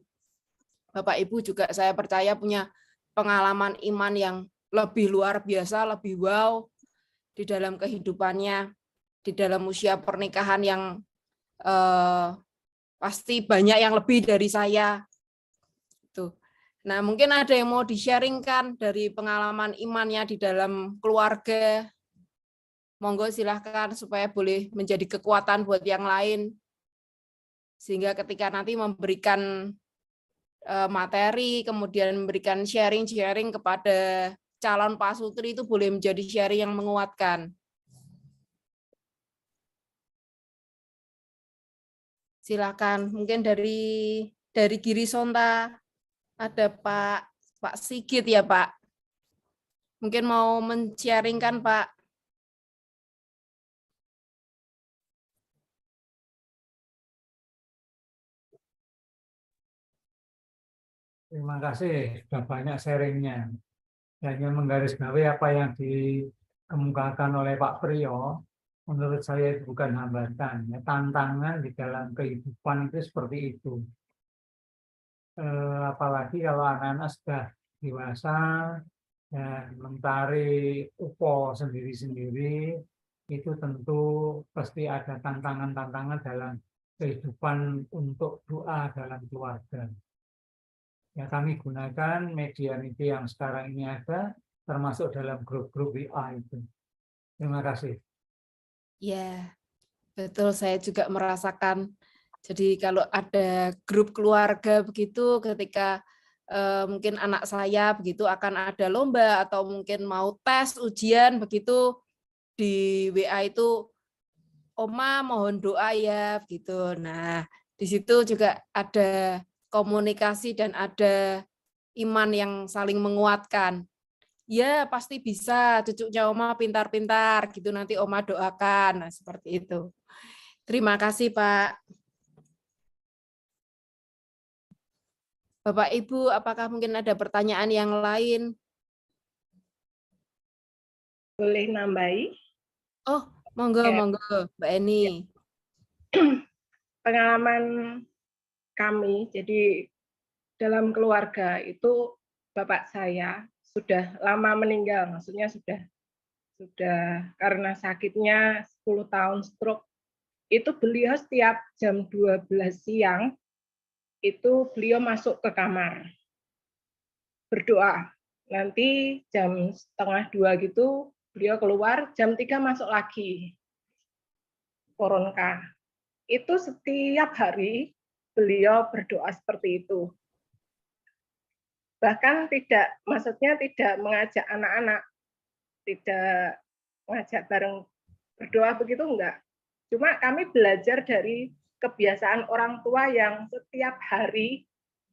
Bapak Ibu juga saya percaya punya pengalaman iman yang lebih luar biasa, lebih wow di dalam kehidupannya. di dalam usia pernikahan yang pasti banyak yang lebih dari saya. Tuh. Nah, mungkin ada yang mau di-sharingkan dari pengalaman imannya di dalam keluarga. Monggo silahkan supaya boleh menjadi kekuatan buat yang lain. Sehingga ketika nanti memberikan materi, kemudian memberikan sharing-sharing kepada calon pasutri itu boleh menjadi sharing yang menguatkan. Silakan, mungkin dari Giri Sonta ada Pak Sigit ya Pak. Mungkin mau men-sharingkan Pak. Terima kasih, sudah banyak sharingnya. Hanya menggarisbawahi apa yang dikemukakan oleh Pak Priyo, menurut saya itu bukan hambatan. Ya, tantangan di dalam kehidupan itu seperti itu. Apalagi kalau anak-anak sudah dewasa dan mencari upo sendiri-sendiri, itu tentu pasti ada tantangan-tantangan dalam kehidupan untuk doa dalam keluarga. Ya, kami gunakan media-media yang sekarang ini ada, termasuk dalam grup-grup WA itu. Terima kasih. Ya, betul, saya juga merasakan. Jadi kalau ada grup keluarga begitu, ketika mungkin anak saya begitu akan ada lomba atau mungkin mau tes ujian begitu, di WA itu, Oma mohon doa ya, begitu. Nah, di situ juga ada komunikasi dan ada iman yang saling menguatkan. Ya, pasti bisa, cucunya Oma pintar-pintar, gitu nanti Oma doakan. Nah, seperti itu. Terima kasih, Pak. Bapak, Ibu, apakah mungkin ada pertanyaan yang lain? Boleh nambahi? Oh, monggo, Ya. monggo, Mbak Eni. Pengalaman kami, jadi dalam keluarga itu bapak saya sudah lama meninggal, maksudnya sudah karena sakitnya 10 tahun stroke. Itu beliau setiap jam 12 siang itu beliau masuk ke kamar berdoa. Nanti jam 1:30 gitu beliau keluar, jam 3 masuk lagi koronka. Itu setiap hari beliau berdoa seperti itu. Bahkan maksudnya tidak mengajak anak-anak, tidak mengajak bareng berdoa begitu, enggak. Cuma kami belajar dari kebiasaan orang tua yang setiap hari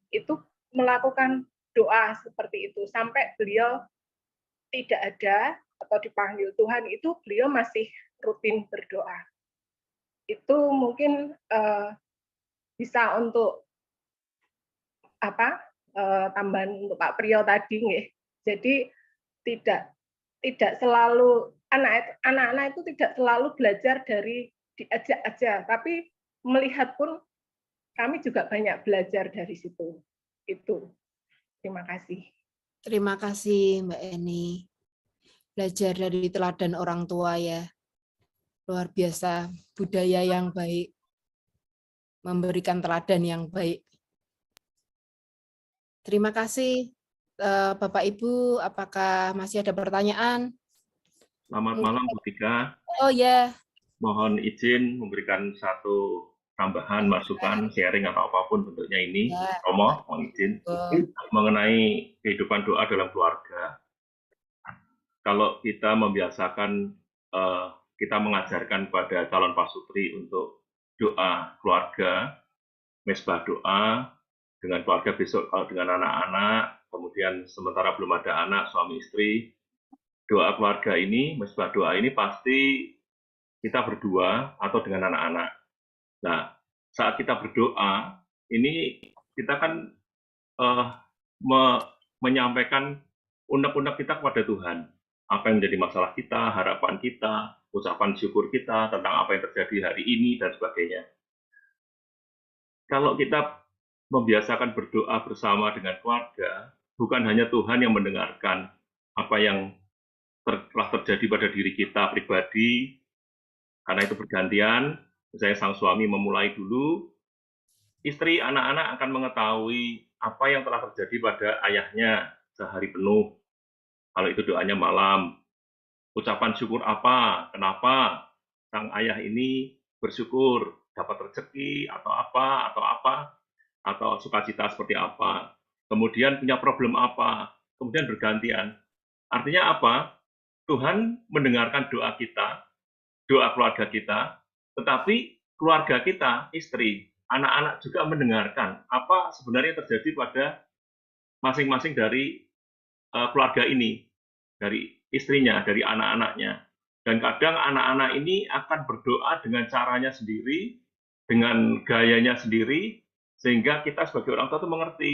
itu melakukan doa seperti itu. Sampai beliau tidak ada atau dipanggil Tuhan, itu beliau masih rutin berdoa. Itu mungkin bisa untuk tambahan untuk Pak Priyo tadi, nggih. Jadi tidak selalu anak-anak itu tidak selalu belajar dari diajak aja, tapi melihat pun kami juga banyak belajar dari situ. Itu. Terima kasih. Terima kasih, Mbak Eni. Belajar dari teladan orang tua ya. Luar biasa, budaya yang baik. Memberikan teladan yang baik. Terima kasih, Bapak Ibu. Apakah masih ada pertanyaan? Selamat malam, Bu Tika. Oh ya. Mohon izin memberikan satu tambahan, masukan, sharing atau apapun bentuknya ini. Ya. Romo, mohon izin. Mengenai kehidupan doa dalam keluarga. Kalau kita membiasakan, kita mengajarkan pada calon pasutri untuk doa keluarga, mesbah doa, dengan keluarga besok kalau dengan anak-anak, kemudian sementara belum ada anak, suami istri, doa keluarga ini, mesbah doa ini pasti kita berdua atau dengan anak-anak. Nah, saat kita berdoa, ini kita kan menyampaikan unek-unek kita kepada Tuhan. Apa yang menjadi masalah kita, harapan kita, ucapan syukur kita tentang apa yang terjadi hari ini, dan sebagainya. Kalau kita membiasakan berdoa bersama dengan keluarga, bukan hanya Tuhan yang mendengarkan apa yang telah terjadi pada diri kita pribadi, Karena itu bergantian, saya sang suami memulai dulu, istri, anak-anak akan mengetahui apa yang telah terjadi pada ayahnya sehari penuh. Kalau itu doanya malam, ucapan syukur apa, kenapa sang ayah ini bersyukur, dapat rezeki, atau apa, atau sukacita seperti apa. Kemudian punya problem apa, kemudian bergantian. Artinya apa? Tuhan mendengarkan doa kita, doa keluarga kita, tetapi keluarga kita, istri, anak-anak juga mendengarkan apa sebenarnya terjadi pada masing-masing dari keluarga ini, dari istrinya, dari anak-anaknya. Dan kadang anak-anak ini akan berdoa dengan caranya sendiri, dengan gayanya sendiri, sehingga kita sebagai orang tua itu mengerti.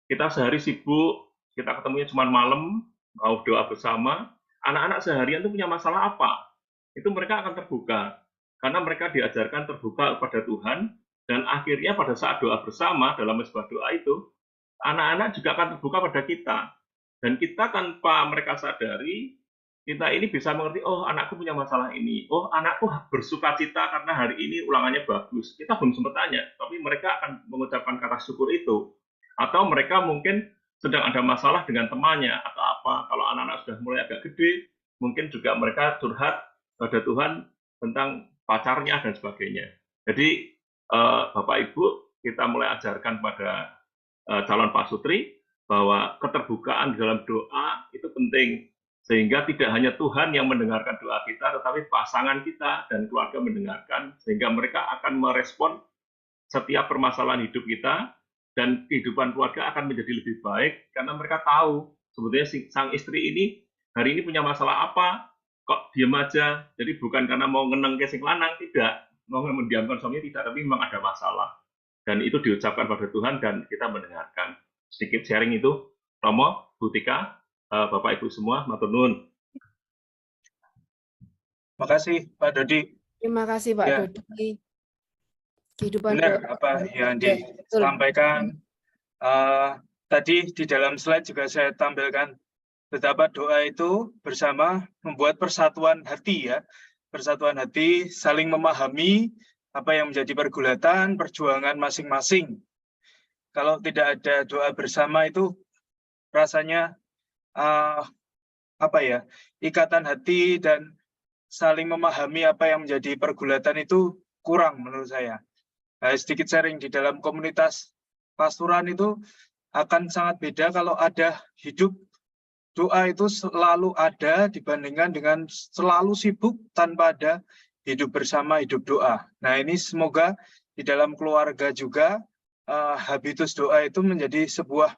Kita sehari sibuk, kita ketemunya cuma malam, mau doa bersama, anak-anak seharian itu punya masalah apa? Itu mereka akan terbuka. Karena mereka diajarkan terbuka kepada Tuhan, dan akhirnya pada saat doa bersama, dalam sebuah doa itu, anak-anak juga akan terbuka pada kita. Dan kita tanpa mereka sadari, kita ini bisa mengerti, oh anakku punya masalah ini, oh anakku bersuka cita karena hari ini ulangannya bagus. Kita belum sempat tanya, tapi mereka akan mengucapkan kata syukur itu. Atau mereka mungkin sedang ada masalah dengan temannya, atau apa. Kalau anak-anak sudah mulai agak gede, mungkin juga mereka curhat pada Tuhan tentang pacarnya dan sebagainya. Jadi Bapak Ibu, kita mulai ajarkan pada calon pasutri, bahwa keterbukaan di dalam doa itu penting. Sehingga tidak hanya Tuhan yang mendengarkan doa kita, tetapi pasangan kita dan keluarga mendengarkan, sehingga mereka akan merespon setiap permasalahan hidup kita, dan kehidupan keluarga akan menjadi lebih baik, karena mereka tahu, sebetulnya sang istri ini, hari ini punya masalah apa, kok diam aja. Jadi bukan karena mau ngeneng ke sing lanang, tidak. Mau mendiamkan suaminya, tidak, tapi memang ada masalah. Dan itu diucapkan pada Tuhan, dan kita mendengarkan. Sedikit sharing itu, Romo, Bu Tika, Bapak Ibu semua, matur nuwun. Makasih Pak Dodi. Terima kasih Pak Ya. Dodi. Kehidupan Benar doa. apa yang disampaikan. Tadi di dalam slide juga saya tampilkan betapa doa itu bersama membuat persatuan hati ya. Persatuan hati, saling memahami apa yang menjadi pergulatan, perjuangan masing-masing. Kalau tidak ada doa bersama itu rasanya ikatan hati dan saling memahami apa yang menjadi pergulatan itu kurang menurut saya. Sedikit sharing di dalam komunitas pastoran itu akan sangat beda kalau ada hidup doa itu selalu ada dibandingkan dengan selalu sibuk tanpa ada hidup bersama, hidup doa. Nah ini semoga di dalam keluarga juga habitus doa itu menjadi sebuah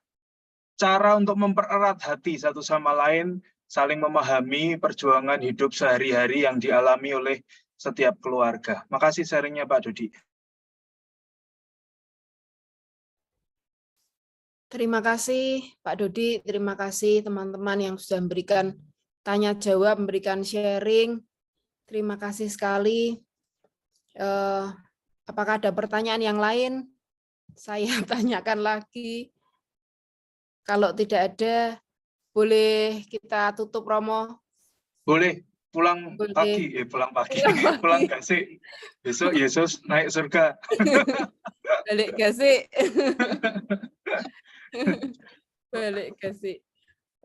cara untuk mempererat hati satu sama lain, saling memahami perjuangan hidup sehari-hari yang dialami oleh setiap keluarga. Makasih sharingnya Pak Dodi. Terima kasih Pak Dodi, terima kasih teman-teman yang sudah memberikan tanya jawab, memberikan sharing. Terima kasih sekali. Apakah ada pertanyaan yang lain? Saya tanyakan lagi. Kalau tidak ada, boleh kita tutup, Romo? Boleh, pulang pagi. Pulang gak sih? Besok Yesus naik surga. Balik gak sih? Balik gak sih?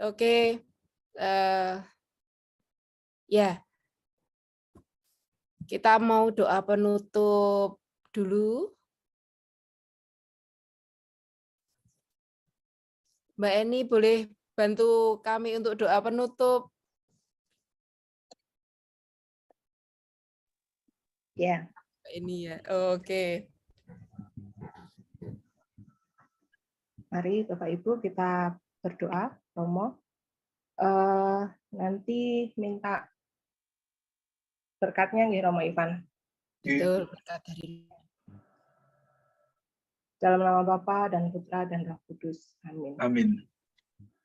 Oke. Ya. Kita mau doa penutup dulu. Mbak Eni boleh bantu kami untuk doa penutup? Ya. Ini ya, oke. Mari Bapak Ibu kita berdoa, Romo. Nanti minta berkatnya nih Romo Ivan. Betul, berkat dari dalam nama Bapa dan Putra dan Roh Kudus. Amin. Amin.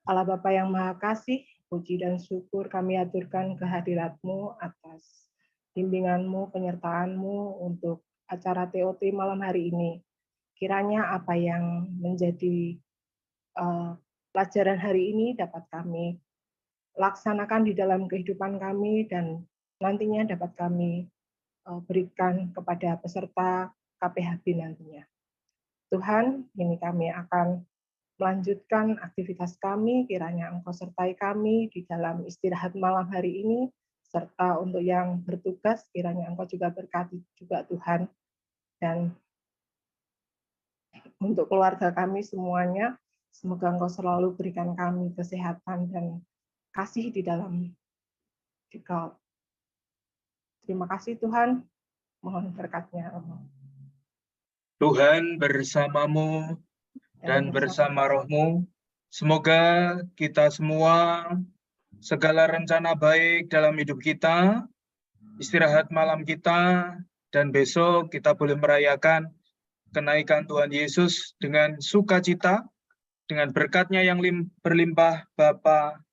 Allah Bapa yang Maha Kasih, puji dan syukur kami aturkan kehadirat-Mu atas bimbingan-Mu, penyertaan-Mu untuk acara TOT malam hari ini. Kiranya apa yang menjadi pelajaran hari ini dapat kami laksanakan di dalam kehidupan kami dan nantinya dapat kami berikan kepada peserta KPHB nantinya. Tuhan, ini kami akan melanjutkan aktivitas kami, kiranya Engkau sertai kami di dalam istirahat malam hari ini, serta untuk yang bertugas, kiranya Engkau juga berkati juga Tuhan. Dan untuk keluarga kami semuanya, semoga Engkau selalu berikan kami kesehatan dan kasih di dalam Dikau. Terima kasih Tuhan, mohon berkat-Nya. Tuhan bersamamu dan bersama rohmu. Semoga kita semua, segala rencana baik dalam hidup kita, istirahat malam kita, dan besok kita boleh merayakan kenaikan Tuhan Yesus dengan sukacita, dengan berkat-Nya yang berlimpah Bapa,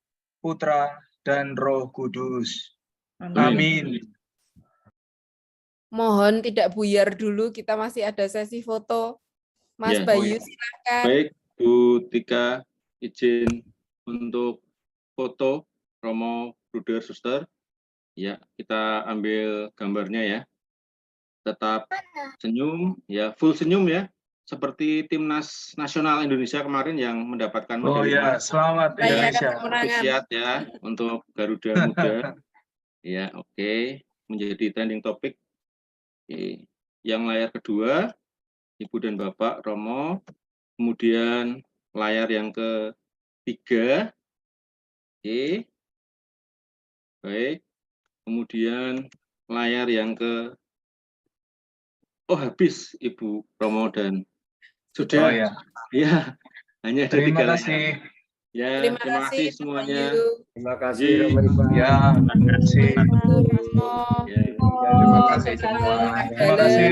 Putra, dan Roh Kudus. Amin. Mohon tidak buyar dulu, kita masih ada sesi foto. Mas Ya. Bayu, silakan. Baik, Bu Tika, izin untuk foto Romo, Bruder, Suster. Ya, kita ambil gambarnya ya. Tetap senyum, ya full senyum ya. Seperti Timnas Nasional Indonesia kemarin yang mendapatkan Oh medali ya, emas. selamat Indonesia. Apresiat ya untuk Garuda Muda. Ya, oke. Menjadi trending topik. Oke. Yang layar kedua, Ibu dan Bapak Romo. Kemudian layar yang ketiga. Oke. Baik. Kemudian layar yang habis Ibu Romo dan sudah. Oh ya. Ya, hanya ada Terima 3 kasih. layar. Ya, terima kasih semuanya. Terima kasih Romo Ivan. Ya, terima kasih. Romo. Ya. Terima kasih semua. Terima kasih.